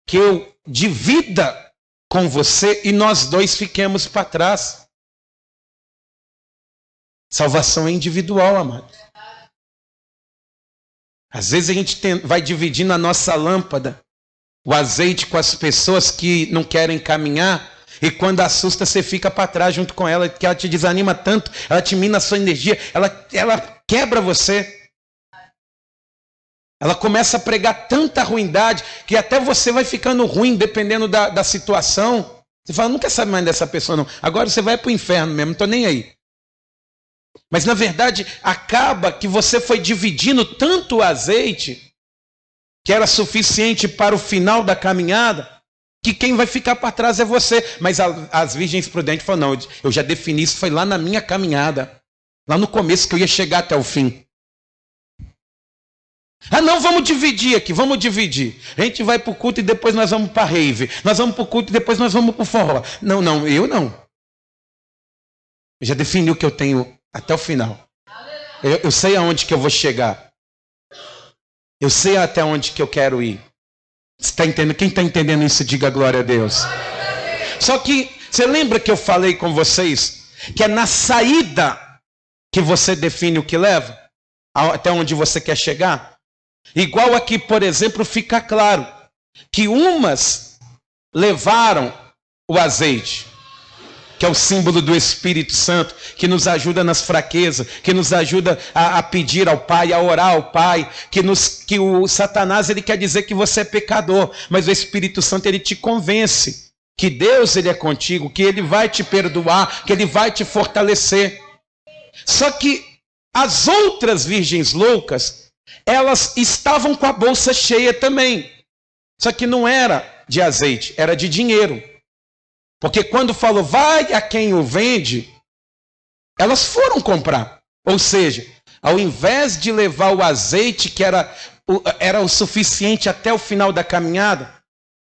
que eu divida com você e nós dois fiquemos para trás. Salvação é individual, amado. Às vezes a gente vai dividindo a nossa lâmpada, o azeite com as pessoas que não querem caminhar, e quando assusta você fica para trás junto com ela, que ela te desanima tanto, ela te mina a sua energia, ela quebra você. Ela começa a pregar tanta ruindade que até você vai ficando ruim dependendo da situação. Você fala, não quer saber mais dessa pessoa não. Agora você vai para o inferno mesmo, não estou nem aí. Mas na verdade acaba que você foi dividindo tanto o azeite que era suficiente para o final da caminhada, que quem vai ficar para trás é você. Mas as virgens prudentes falaram, não, eu já defini isso, foi lá na minha caminhada, lá no começo que eu ia chegar até o fim. Não, vamos dividir aqui, vamos dividir. A gente vai para o culto e depois nós vamos para a rave. Nós vamos para o culto e depois nós vamos para o forró. Não, eu não. Eu já defini o que eu tenho até o final. Eu sei aonde que eu vou chegar. Eu sei até onde que eu quero ir. Você está entendendo? Quem está entendendo isso, diga glória a Deus. Só que, você lembra que eu falei com vocês que é na saída que você define o que leva? Até onde você quer chegar? Igual aqui, por exemplo, fica claro que umas levaram o azeite, que é o símbolo do Espírito Santo, que nos ajuda nas fraquezas, que nos ajuda a pedir ao Pai, a orar ao Pai, que o Satanás ele quer dizer que você é pecador, mas o Espírito Santo ele te convence que Deus ele é contigo, que ele vai te perdoar, que ele vai te fortalecer. Só que as outras virgens loucas, elas estavam com a bolsa cheia também. Só que não era de azeite, era de dinheiro. Porque quando falou, vai a quem o vende, elas foram comprar. Ou seja, ao invés de levar o azeite, que era o suficiente até o final da caminhada,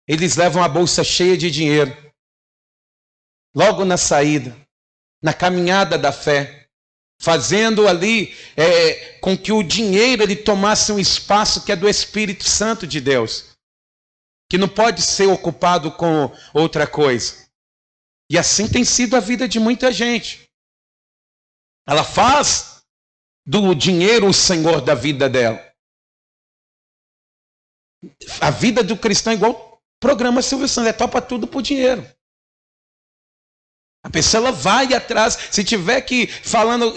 eles levam a bolsa cheia de dinheiro. Logo na saída, na caminhada da fé, fazendo ali com que o dinheiro ele tomasse um espaço que é do Espírito Santo de Deus, que não pode ser ocupado com outra coisa. E assim tem sido a vida de muita gente. Ela faz do dinheiro o senhor da vida dela. A vida do cristão é igual o programa Silvio Santos, topa tudo por dinheiro. A pessoa ela vai atrás, se tiver que falando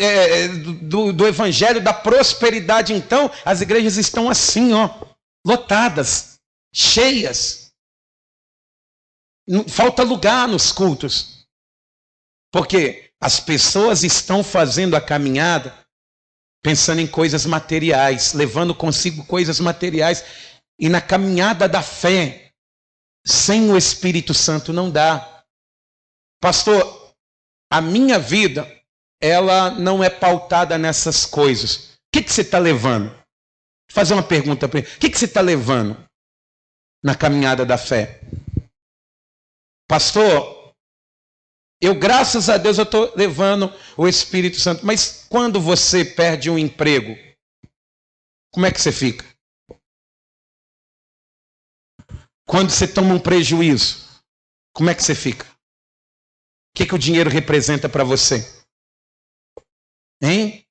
do evangelho da prosperidade, então as igrejas estão assim, lotadas, cheias. Falta lugar nos cultos. Porque As pessoas estão fazendo a caminhada pensando em coisas materiais, levando consigo coisas materiais. E na caminhada da fé, sem o Espírito Santo não dá. Pastor, a minha vida, ela não é pautada nessas coisas. O que você está levando? Vou fazer uma pergunta para ele. O que você está levando na caminhada da fé? Pastor, eu, graças a Deus, eu estou levando o Espírito Santo. Mas quando você perde um emprego, como é que você fica? Quando você toma um prejuízo, como é que você fica? O que o dinheiro representa para você? Hein?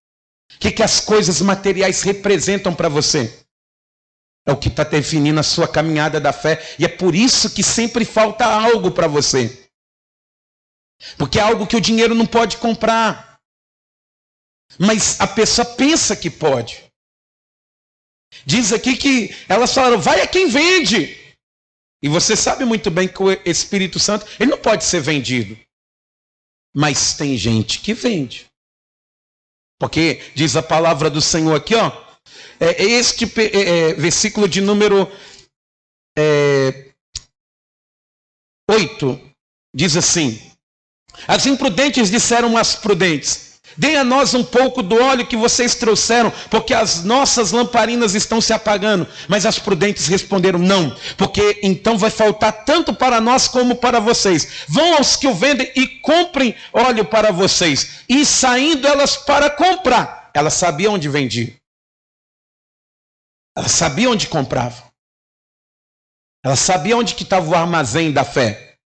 O que as coisas materiais representam para você? É o que está definindo a sua caminhada da fé. E é por isso que sempre falta algo para você. Porque é algo que o dinheiro não pode comprar. Mas a pessoa pensa que pode. Diz aqui que elas falaram, vai a quem vende. E você sabe muito bem que o Espírito Santo, ele não pode ser vendido. Mas tem gente que vende. Porque diz a palavra do Senhor aqui, ó. Este versículo de número 8 diz assim: as imprudentes disseram às prudentes, deem a nós um pouco do óleo que vocês trouxeram, porque as nossas lamparinas estão se apagando. Mas as prudentes responderam, não, porque então vai faltar tanto para nós como para vocês. Vão aos que o vendem e comprem óleo para vocês. E saindo elas para comprar, elas sabiam onde vendiam. Elas sabiam onde compravam. Elas sabiam onde que estava o armazém da fé.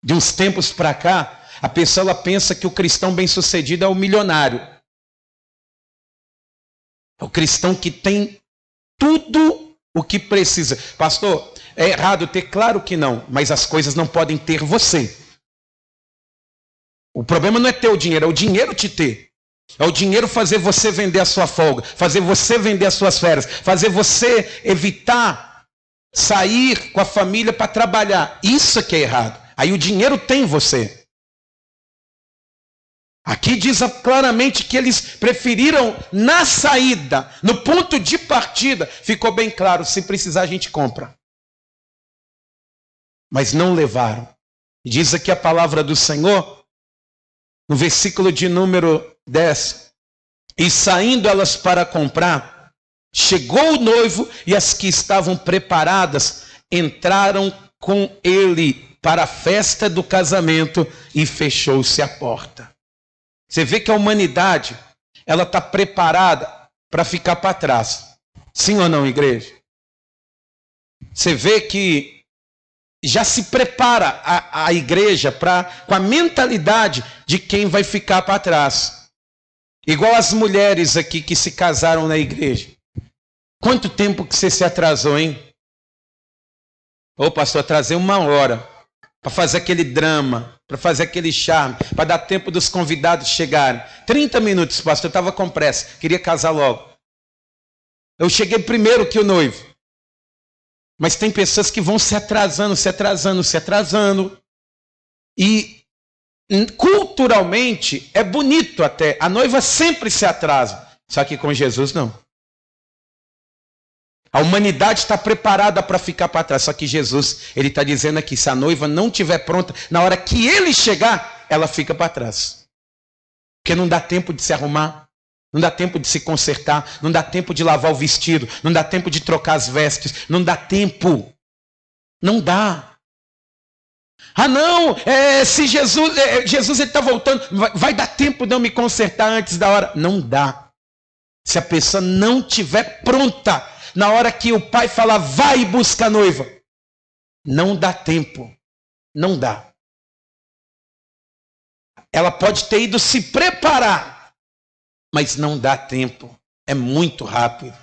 De uns tempos para cá, a pessoa ela pensa que o cristão bem-sucedido é o milionário. É o cristão que tem tudo o que precisa. Pastor, é errado ter? Claro que não, mas as coisas não podem ter você. O problema não é ter o dinheiro, é o dinheiro te ter. É o dinheiro fazer você vender a sua folga, fazer você vender as suas férias, fazer você evitar sair com a família para trabalhar. Isso é que é errado. Aí o dinheiro tem você. Aqui diz claramente que eles preferiram na saída, no ponto de partida, ficou bem claro, se precisar a gente compra. Mas não levaram. Diz aqui a palavra do Senhor, no versículo de número 10. E saindo elas para comprar, chegou o noivo e as que estavam preparadas entraram com ele para a festa do casamento e fechou-se a porta. Você vê que a humanidade, ela está preparada para ficar para trás. Sim ou não, igreja? Você vê que já se prepara a igreja com a mentalidade de quem vai ficar para trás. Igual as mulheres aqui que se casaram na igreja. Quanto tempo que você se atrasou, hein? Ô pastor, atrasei 1 hora para fazer aquele drama, para fazer aquele charme, para dar tempo dos convidados chegarem. 30 minutos, pastor, eu estava com pressa, queria casar logo. Eu cheguei primeiro que o noivo. Mas tem pessoas que vão se atrasando. E culturalmente é bonito até. A noiva sempre se atrasa. Só que com Jesus não. A humanidade está preparada para ficar para trás. Só que Jesus, ele está dizendo aqui, se a noiva não estiver pronta, na hora que ele chegar, ela fica para trás. Porque não dá tempo de se arrumar. Não dá tempo de se consertar, não dá tempo de lavar o vestido, não dá tempo de trocar as vestes, não dá tempo. Não dá. Ah não, se Jesus ele está voltando, vai dar tempo de eu me consertar antes da hora. Não dá. Se a pessoa não estiver pronta, na hora que o pai falar, vai e busca a noiva, não dá tempo. Não dá. Ela pode ter ido se preparar, mas não dá tempo, é muito rápido.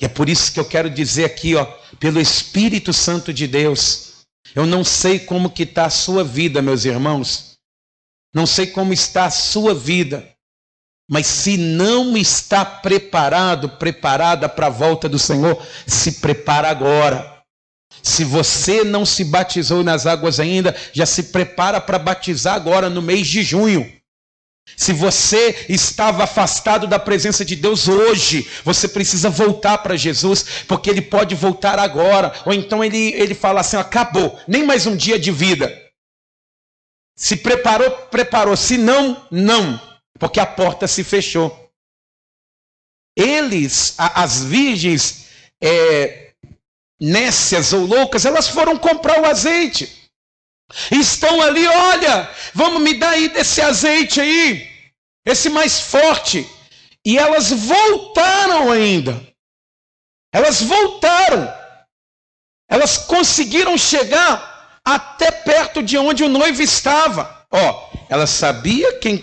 E é por isso que eu quero dizer aqui, ó, pelo Espírito Santo de Deus, eu não sei como que está a sua vida, meus irmãos, não sei como está a sua vida, mas se não está preparada para a volta do Senhor, se prepara agora. Se você não se batizou nas águas ainda, já se prepara para batizar agora no mês de junho. Se você estava afastado da presença de Deus hoje, você precisa voltar para Jesus, porque Ele pode voltar agora. Ou então ele fala assim, acabou, nem mais um dia de vida. Se preparou, preparou. Se não, não, porque a porta se fechou. Eles, as virgens nécias ou loucas, elas foram comprar o azeite. Estão ali, olha, vamos me dar aí desse azeite aí, esse mais forte. E elas voltaram ainda. Elas voltaram. Elas conseguiram chegar até perto de onde o noivo estava. Elas sabiam quem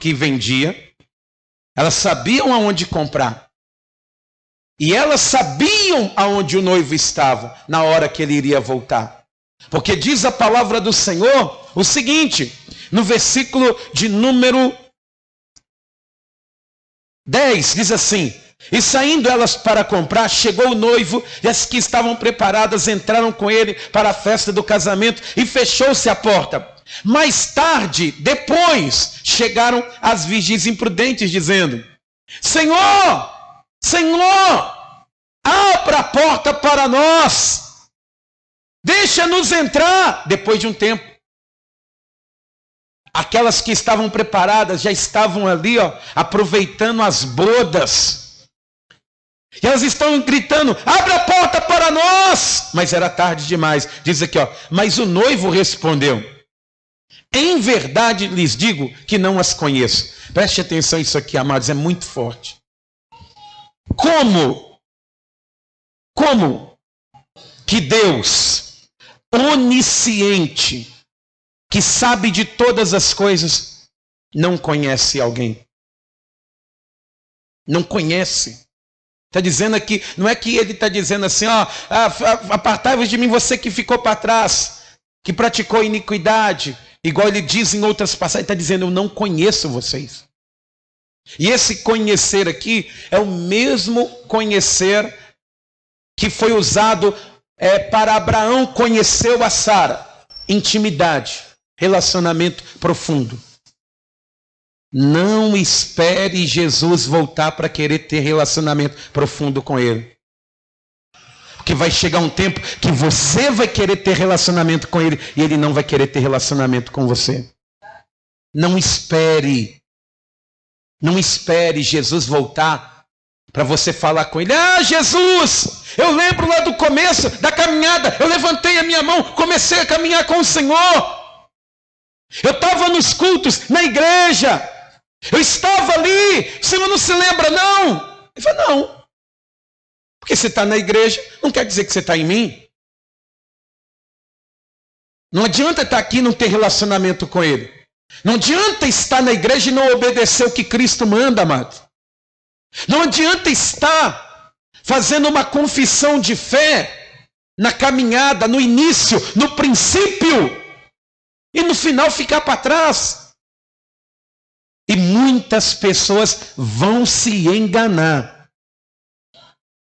que vendia. Elas sabiam aonde comprar. E elas sabiam aonde o noivo estava na hora que ele iria voltar. Porque diz a palavra do Senhor o seguinte, no versículo de número 10, diz assim: e saindo elas para comprar, chegou o noivo, e as que estavam preparadas entraram com ele para a festa do casamento, e fechou-se a porta. Mais tarde, depois, chegaram as virgens imprudentes, dizendo: Senhor, Senhor, abra a porta para nós, deixa-nos entrar. Depois de um tempo, aquelas que estavam preparadas já estavam ali, aproveitando as bodas. E elas estão gritando: abra a porta para nós. Mas era tarde demais. Diz aqui, mas o noivo respondeu: em verdade lhes digo que não as conheço. Preste atenção isso aqui, amados, é muito forte. Como que Deus, onisciente, que sabe de todas as coisas, não conhece alguém? Não conhece. Está dizendo aqui, não é que ele está dizendo assim, apartai-vos de mim, você que ficou para trás, que praticou iniquidade, igual ele diz em outras passagens, está dizendo, eu não conheço vocês. E esse conhecer aqui é o mesmo conhecer que foi usado para Abraão conheceu a Sara. Intimidade, relacionamento profundo. Não espere Jesus voltar para querer ter relacionamento profundo com ele. Porque vai chegar um tempo que você vai querer ter relacionamento com ele e ele não vai querer ter relacionamento com você. Não espere. Não espere Jesus voltar para você falar com ele. Jesus, eu lembro lá do começo da caminhada, eu levantei a minha mão, comecei a caminhar com o Senhor. Eu estava nos cultos, na igreja. Eu estava ali. O Senhor não se lembra, não? Ele falou, não. Porque você está na igreja, não quer dizer que você está em mim. Não adianta estar aqui e não ter relacionamento com ele. Não adianta estar na igreja e não obedecer o que Cristo manda, amado. Não adianta estar fazendo uma confissão de fé na caminhada, no início, no princípio, e no final ficar para trás. E muitas pessoas vão se enganar.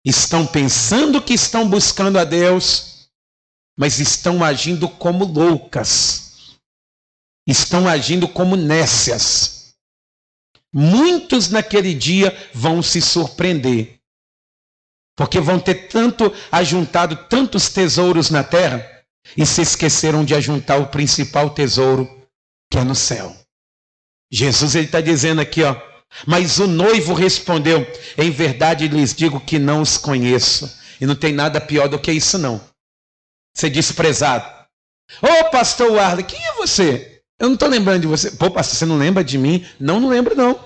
Estão pensando que estão buscando a Deus, mas estão agindo como loucas. Estão agindo como nécias. Muitos naquele dia vão se surpreender. Porque vão ter ajuntado tantos tesouros na terra e se esqueceram de ajuntar o principal tesouro que é no céu. Jesus está dizendo aqui, mas o noivo respondeu: em verdade lhes digo que não os conheço. E não tem nada pior do que isso, não. Ser desprezado. Pastor Arley, quem é você? Eu não estou lembrando de você. Pastor, você não lembra de mim? Não lembro, não.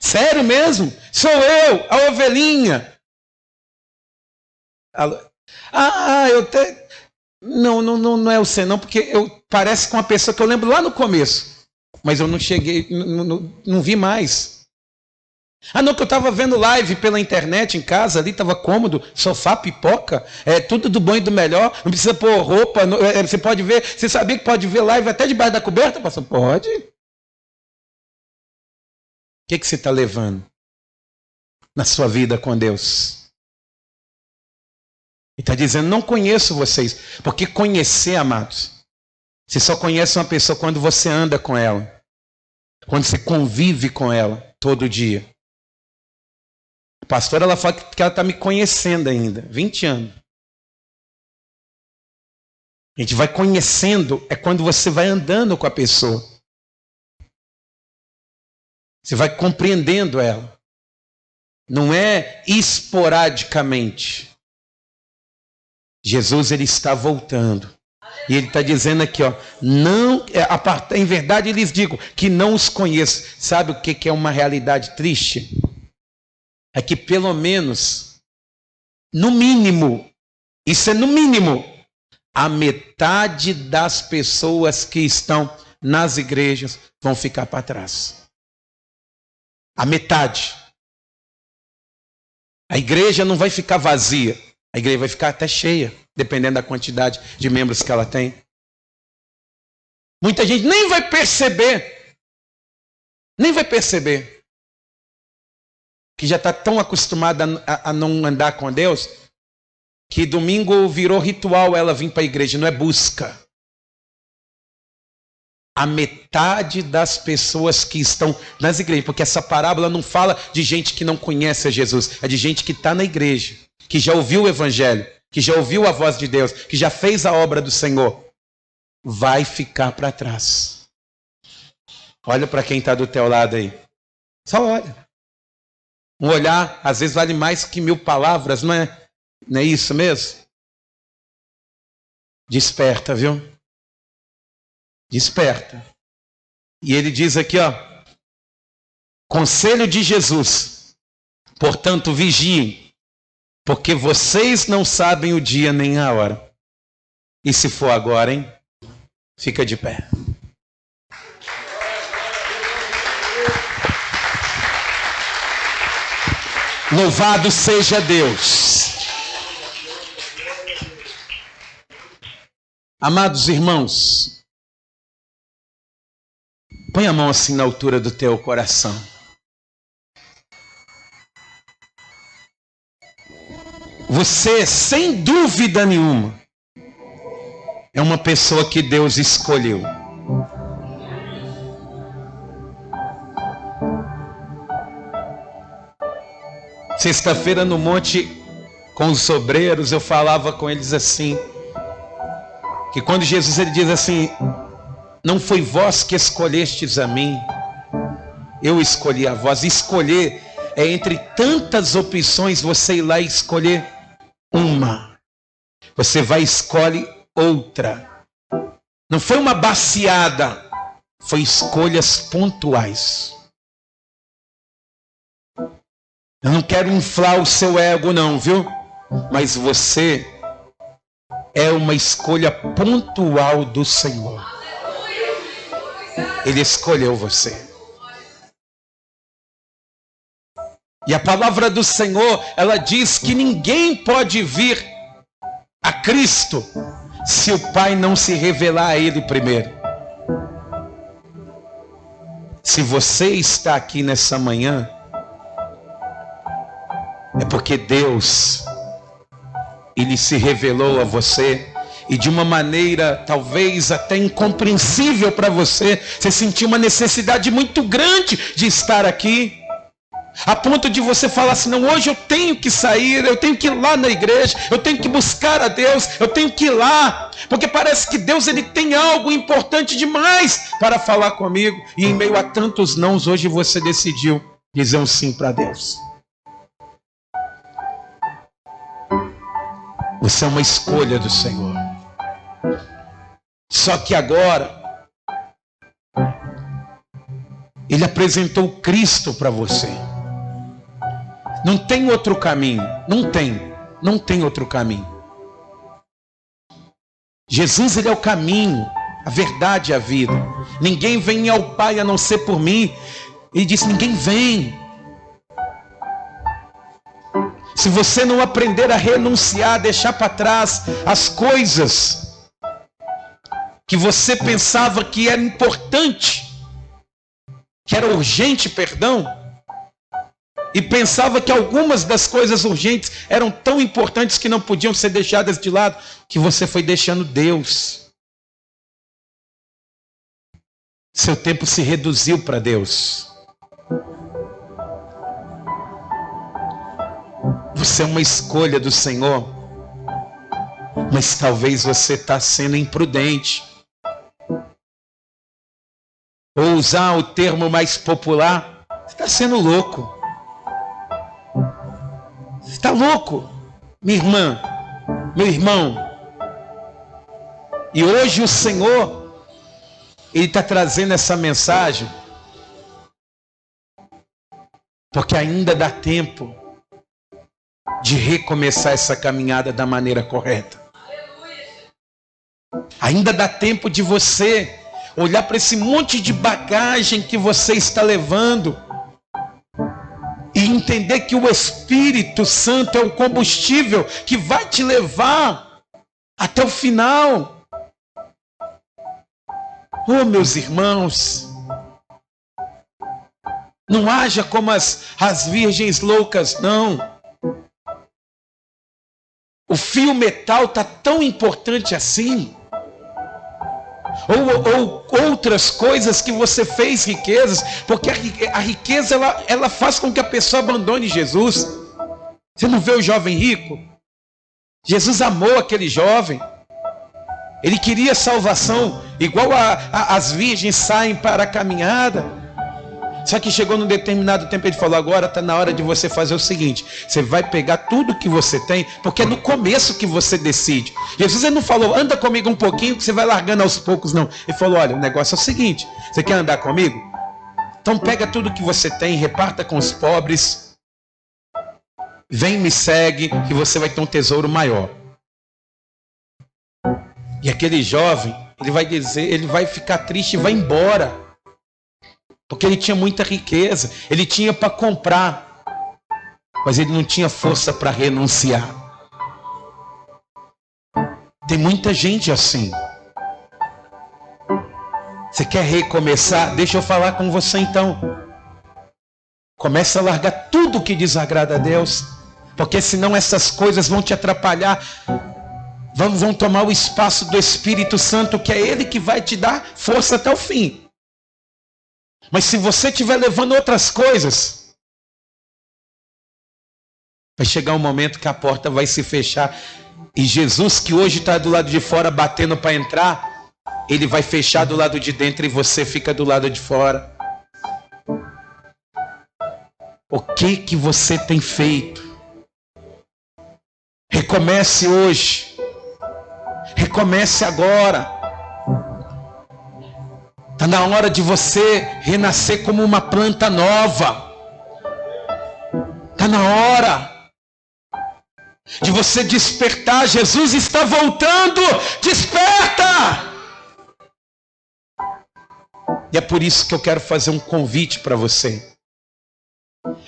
Sério mesmo? Sou eu, a ovelhinha. Não é você não, porque parece com uma pessoa que eu lembro lá no começo. Mas eu não cheguei, não vi mais. Não, que eu estava vendo live pela internet em casa, ali estava cômodo, sofá, pipoca, tudo do bom e do melhor, não precisa pôr roupa, você pode ver, você sabia que pode ver live até debaixo da coberta, pastor? Pode. O que você está levando na sua vida com Deus? Ele está dizendo, não conheço vocês. Porque conhecer, amados, você só conhece uma pessoa quando você anda com ela. Quando você convive com ela todo dia. A pastora, ela fala que ela está me conhecendo ainda. 20 anos. A gente vai conhecendo, é quando você vai andando com a pessoa. Você vai compreendendo ela. Não é esporadicamente. Jesus, ele está voltando. E ele está dizendo aqui, ó, não, em verdade lhes digo que não os conheço. Sabe o que é uma realidade triste? É que pelo menos, no mínimo, isso é no mínimo, a metade das pessoas que estão nas igrejas vão ficar para trás. A metade. A igreja não vai ficar vazia. A igreja vai ficar até cheia, dependendo da quantidade de membros que ela tem. Muita gente nem vai perceber. Nem vai perceber. Que já está tão acostumada a não andar com Deus, que domingo virou ritual ela vir para a igreja, não é busca. A metade das pessoas que estão nas igrejas, porque essa parábola não fala de gente que não conhece a Jesus, é de gente que está na igreja, que já ouviu o evangelho, que já ouviu a voz de Deus, que já fez a obra do Senhor, vai ficar para trás. Olha para quem está do teu lado aí. Só olha. Um olhar, às vezes, vale mais que 1000 palavras, não é? Não é isso mesmo? Desperta, viu? Desperta. E ele diz aqui, ó, conselho de Jesus, portanto vigiem, porque vocês não sabem o dia nem a hora. E se for agora, hein? Fica de pé. Louvado seja Deus. Amados irmãos, põe a mão assim na altura do teu coração. Você, sem dúvida nenhuma, é uma pessoa que Deus escolheu. Sexta-feira no monte, com os obreiros, eu falava com eles assim, que quando Jesus ele diz assim, não foi vós que escolhestes a mim, eu escolhi a vós. Escolher é entre tantas opções você ir lá e escolher uma. Você vai e escolhe outra. Não foi uma baciada, foi escolhas pontuais. Eu não quero inflar o seu ego não, viu? Mas você é uma escolha pontual do Senhor. Ele escolheu você. E a palavra do Senhor, ela diz que ninguém pode vir a Cristo se o Pai não se revelar a Ele primeiro. Se você está aqui nessa manhã, é porque Deus, Ele se revelou a você e de uma maneira talvez até incompreensível para você. Você sentiu uma necessidade muito grande de estar aqui, a ponto de você falar assim, não, hoje eu tenho que sair, eu tenho que ir lá na igreja, eu tenho que buscar a Deus, eu tenho que ir lá, porque parece que Deus ele tem algo importante demais para falar comigo. E em meio a tantos nãos, hoje você decidiu dizer um sim para Deus. Você é uma escolha do Senhor. Só que agora, Ele apresentou Cristo para você. Não tem outro caminho. Não tem outro caminho. Jesus, Ele é o caminho, a verdade e a vida. Ninguém vem ao Pai a não ser por mim. Ele disse, ninguém vem. Se você não aprender a renunciar, deixar para trás as coisas que você pensava que era importante, que era urgente, perdão, e pensava que algumas das coisas urgentes eram tão importantes que não podiam ser deixadas de lado, que você foi deixando Deus. Seu tempo se reduziu para Deus. Você é uma escolha do Senhor, mas talvez você está sendo imprudente. Ou usar o termo mais popular, você está sendo louco. Você está louco, minha irmã, meu irmão. E hoje o Senhor, Ele está trazendo essa mensagem, porque ainda dá tempo de recomeçar essa caminhada da maneira correta. Ainda dá tempo de você olhar para esse monte de bagagem que você está levando e entender que o Espírito Santo é o combustível que vai te levar até o final. Oh, meus irmãos, não haja como as virgens loucas, não. O fio metal está tão importante assim. Ou outras coisas que você fez riquezas, porque a riqueza ela faz com que a pessoa abandone Jesus. Você não vê o jovem rico? Jesus amou aquele jovem. Ele queria salvação, igual as virgens saem para a caminhada. Só que chegou num determinado tempo, ele falou: agora está na hora de você fazer o seguinte, você vai pegar tudo que você tem, porque é no começo que você decide. Jesus ele não falou, anda comigo um pouquinho, que você vai largando aos poucos, não. Ele falou, olha, o negócio é o seguinte, você quer andar comigo? Então pega tudo que você tem, reparta com os pobres, vem me segue, que você vai ter um tesouro maior. E aquele jovem, ele vai ficar triste e vai embora. Porque ele tinha muita riqueza, ele tinha para comprar, mas ele não tinha força para renunciar. Tem muita gente assim. Você quer recomeçar? Deixa eu falar com você então. Começa a largar tudo que desagrada a Deus, porque senão essas coisas vão te atrapalhar, vão tomar o espaço do Espírito Santo, que é Ele que vai te dar força até o fim. Mas se você estiver levando outras coisas, vai chegar um momento que a porta vai se fechar. E Jesus, que hoje está do lado de fora batendo para entrar, Ele vai fechar do lado de dentro e você fica do lado de fora. O que você tem feito? Recomece hoje. Recomece agora. Está na hora de você renascer como uma planta nova. Está na hora de você despertar. Jesus está voltando. Desperta! E é por isso que eu quero fazer um convite para você.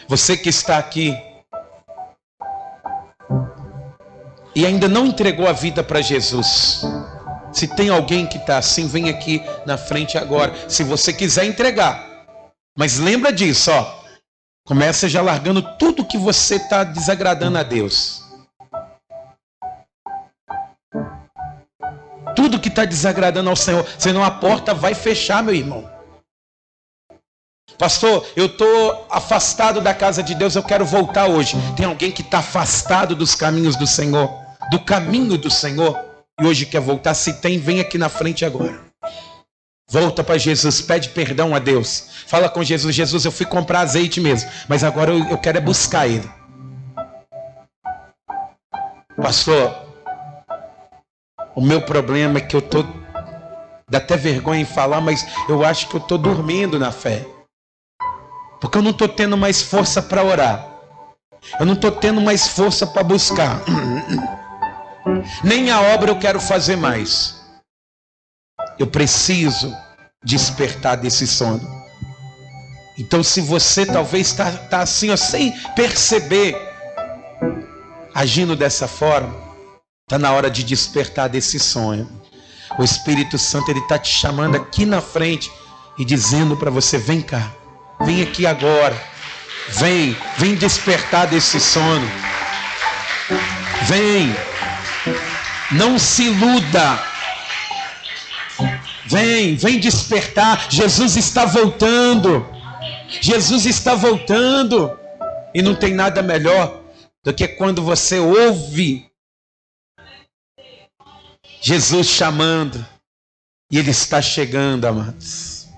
Você que está aqui e ainda não entregou a vida para Jesus. Se tem alguém que está assim, vem aqui na frente agora. Se você quiser entregar. Mas lembra disso, ó. Começa já largando tudo que você está desagradando a Deus. Tudo que está desagradando ao Senhor. Senão a porta vai fechar, meu irmão. Pastor, eu estou afastado da casa de Deus, eu quero voltar hoje. Tem alguém que está afastado dos caminhos do Senhor, do caminho do Senhor, e hoje quer voltar? Se tem, vem aqui na frente agora. Volta para Jesus, pede perdão a Deus. Fala com Jesus, Jesus, eu fui comprar azeite mesmo, mas agora eu quero é buscar Ele. Pastor, o meu problema é que eu estou, dá até vergonha em falar, mas eu acho que eu estou dormindo na fé. Porque eu não estou tendo mais força para orar. Eu não estou tendo mais força para buscar. Nem a obra eu quero fazer mais. Eu preciso despertar desse sono. Então, se você talvez está assim, ó, sem perceber, agindo dessa forma, está na hora de despertar desse sonho. O Espírito Santo está te chamando aqui na frente e dizendo para você, vem cá, vem aqui agora, Vem despertar desse sono. Vem. Não se iluda. Vem despertar. Jesus está voltando. Jesus está voltando. E não tem nada melhor do que quando você ouve Jesus chamando. E Ele está chegando, amados.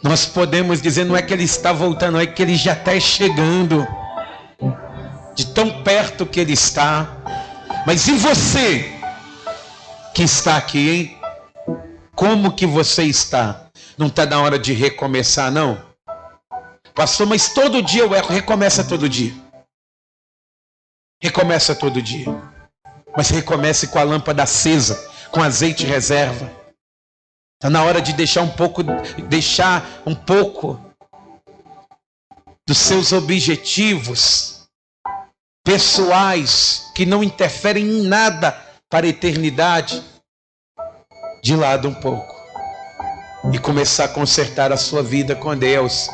Nós podemos dizer, não é que Ele está voltando, não é que Ele já está chegando. De tão perto que Ele está. Mas e você que está aqui, hein? Como que você está? Não está na hora de recomeçar, não? Pastor, mas todo dia eu erro. Recomeça todo dia. Recomeça todo dia. Mas recomece com a lâmpada acesa, com azeite reserva. Está na hora de deixar um pouco dos seus objetivos pessoais, que não interferem em nada para a eternidade, de lado um pouco. E começar a consertar a sua vida com Deus.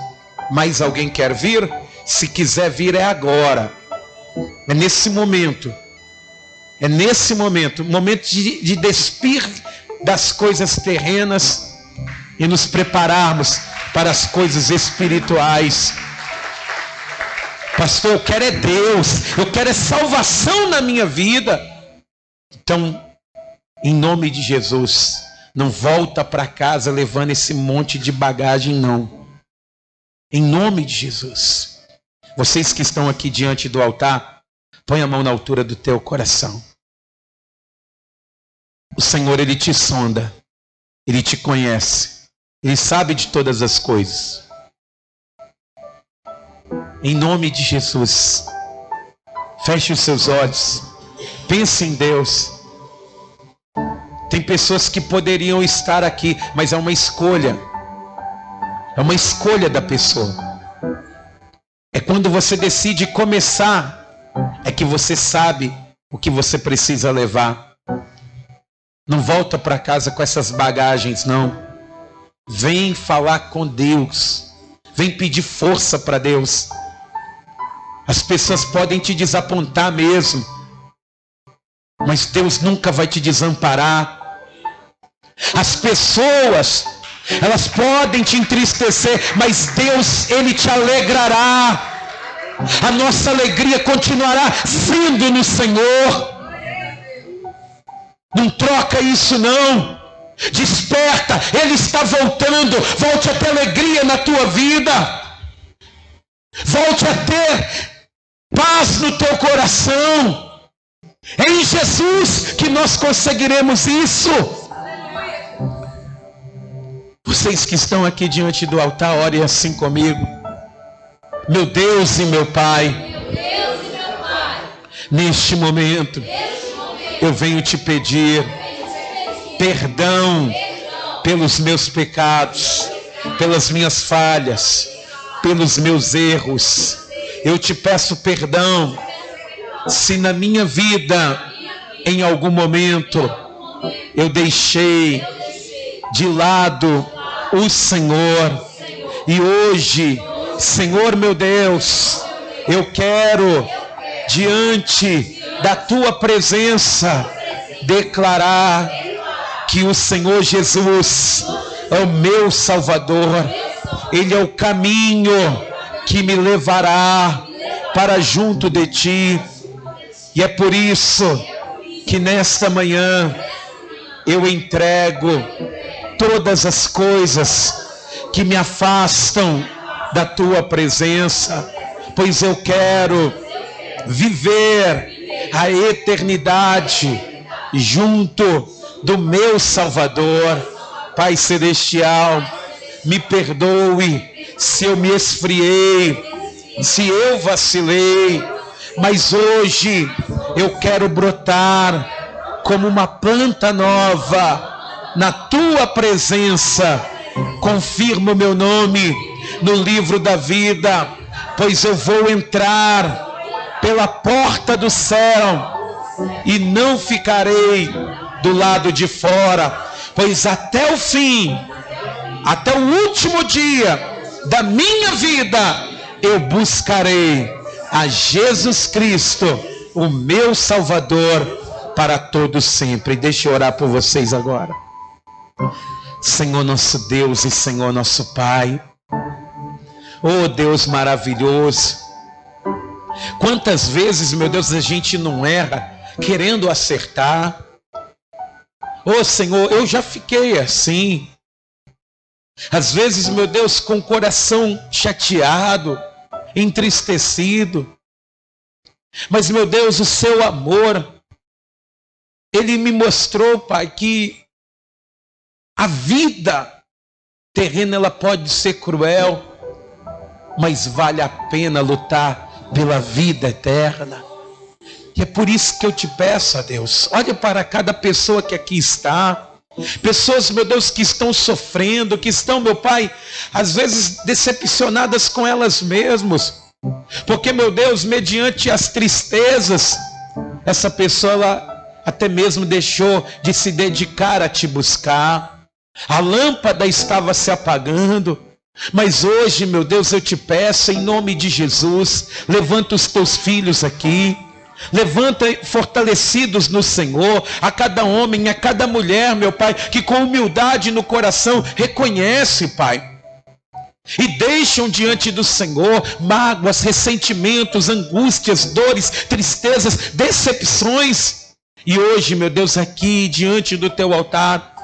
Mais alguém quer vir? Se quiser vir, é agora. É nesse momento. É nesse momento. Momento de despir das coisas terrenas e nos prepararmos para as coisas espirituais. Pastor, eu quero é Deus. Eu quero é salvação na minha vida. Então, em nome de Jesus, não volta para casa levando esse monte de bagagem, não. Em nome de Jesus. Vocês que estão aqui diante do altar, põe a mão na altura do teu coração. O Senhor, Ele te sonda. Ele te conhece. Ele sabe de todas as coisas. Em nome de Jesus, feche os seus olhos. Pense em Deus. Tem pessoas que poderiam estar aqui, mas é uma escolha. É uma escolha da pessoa. É quando você decide começar, é que você sabe o que você precisa levar. Não volta para casa com essas bagagens, não. Vem falar com Deus. Vem pedir força para Deus. As pessoas podem te desapontar mesmo, mas Deus nunca vai te desamparar. As pessoas, elas podem te entristecer, mas Deus, Ele te alegrará. A nossa alegria continuará sendo no Senhor. Não troca isso, não. Desperta, Ele está voltando. Volte a ter alegria na tua vida. Volte a ter paz no teu coração. É em Jesus que nós conseguiremos isso. Vocês que estão aqui diante do altar, orem assim comigo. Meu Deus e meu Pai, neste momento, eu venho te pedir perdão pelos meus pecados, pelas minhas falhas, pelos meus erros. Eu te peço perdão se na minha vida, em algum momento, eu deixei de lado o Senhor. E hoje, Senhor meu Deus, eu quero, diante da tua presença, declarar que o Senhor Jesus é o meu Salvador. Ele é o caminho que me levará para junto de ti. E é por isso que nesta manhã eu entrego todas as coisas que me afastam da tua presença, pois eu quero viver a eternidade junto do meu Salvador. Pai Celestial, me perdoe se eu me esfriei, se eu vacilei, mas hoje eu quero brotar como uma planta nova na tua presença. Confirma o meu nome no livro da vida, pois eu vou entrar pela porta do céu e não ficarei do lado de fora, pois até o fim, até o último dia da minha vida, eu buscarei a Jesus Cristo, o meu Salvador, para todos sempre. Deixa eu orar por vocês agora. Senhor nosso Deus e Senhor nosso Pai, oh Deus maravilhoso, quantas vezes, meu Deus, a gente não erra querendo acertar. Oh Senhor, eu já fiquei assim. Às vezes, meu Deus, com o coração chateado, entristecido. Mas, meu Deus, o seu amor, Ele me mostrou, Pai, que a vida terrena ela pode ser cruel, mas vale a pena lutar pela vida eterna. E é por isso que eu te peço, a Deus, olha para cada pessoa que aqui está. Pessoas, meu Deus, que estão sofrendo, que estão, meu Pai, às vezes decepcionadas com elas mesmas. Porque, meu Deus, mediante as tristezas, essa pessoa ela até mesmo deixou de se dedicar a te buscar. A lâmpada estava se apagando. Mas hoje, meu Deus, eu te peço em nome de Jesus, levanta os teus filhos aqui. Levanta fortalecidos no Senhor, a cada homem, a cada mulher, meu Pai, que com humildade no coração reconhece, Pai, e deixam diante do Senhor mágoas, ressentimentos, angústias, dores, tristezas, decepções. E hoje, meu Deus, aqui diante do teu altar,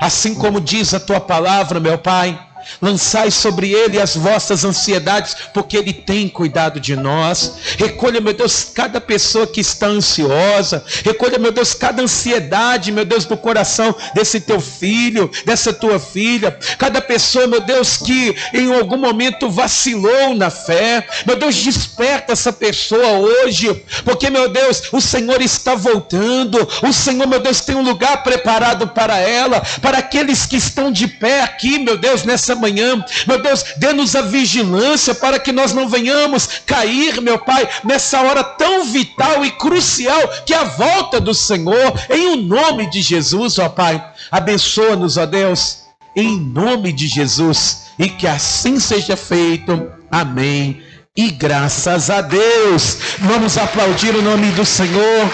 assim como diz a tua palavra, meu Pai, lançai sobre ele as vossas ansiedades, porque ele tem cuidado de nós. Recolha, meu Deus, cada pessoa que está ansiosa. Recolha, meu Deus, cada ansiedade, meu Deus, do coração desse teu filho, dessa tua filha. Cada pessoa, meu Deus, que em algum momento vacilou na fé. Meu Deus, desperta essa pessoa hoje, porque, meu Deus, o Senhor está voltando. O Senhor, meu Deus, tem um lugar preparado para ela, para aqueles que estão de pé aqui, meu Deus, nessa manhã. Meu Deus, dê-nos a vigilância para que nós não venhamos cair, meu Pai, nessa hora tão vital e crucial que é a volta do Senhor, em o nome de Jesus, ó Pai. Abençoa-nos, ó Deus, em nome de Jesus, e que assim seja feito. Amém. E graças a Deus. Vamos aplaudir o nome do Senhor.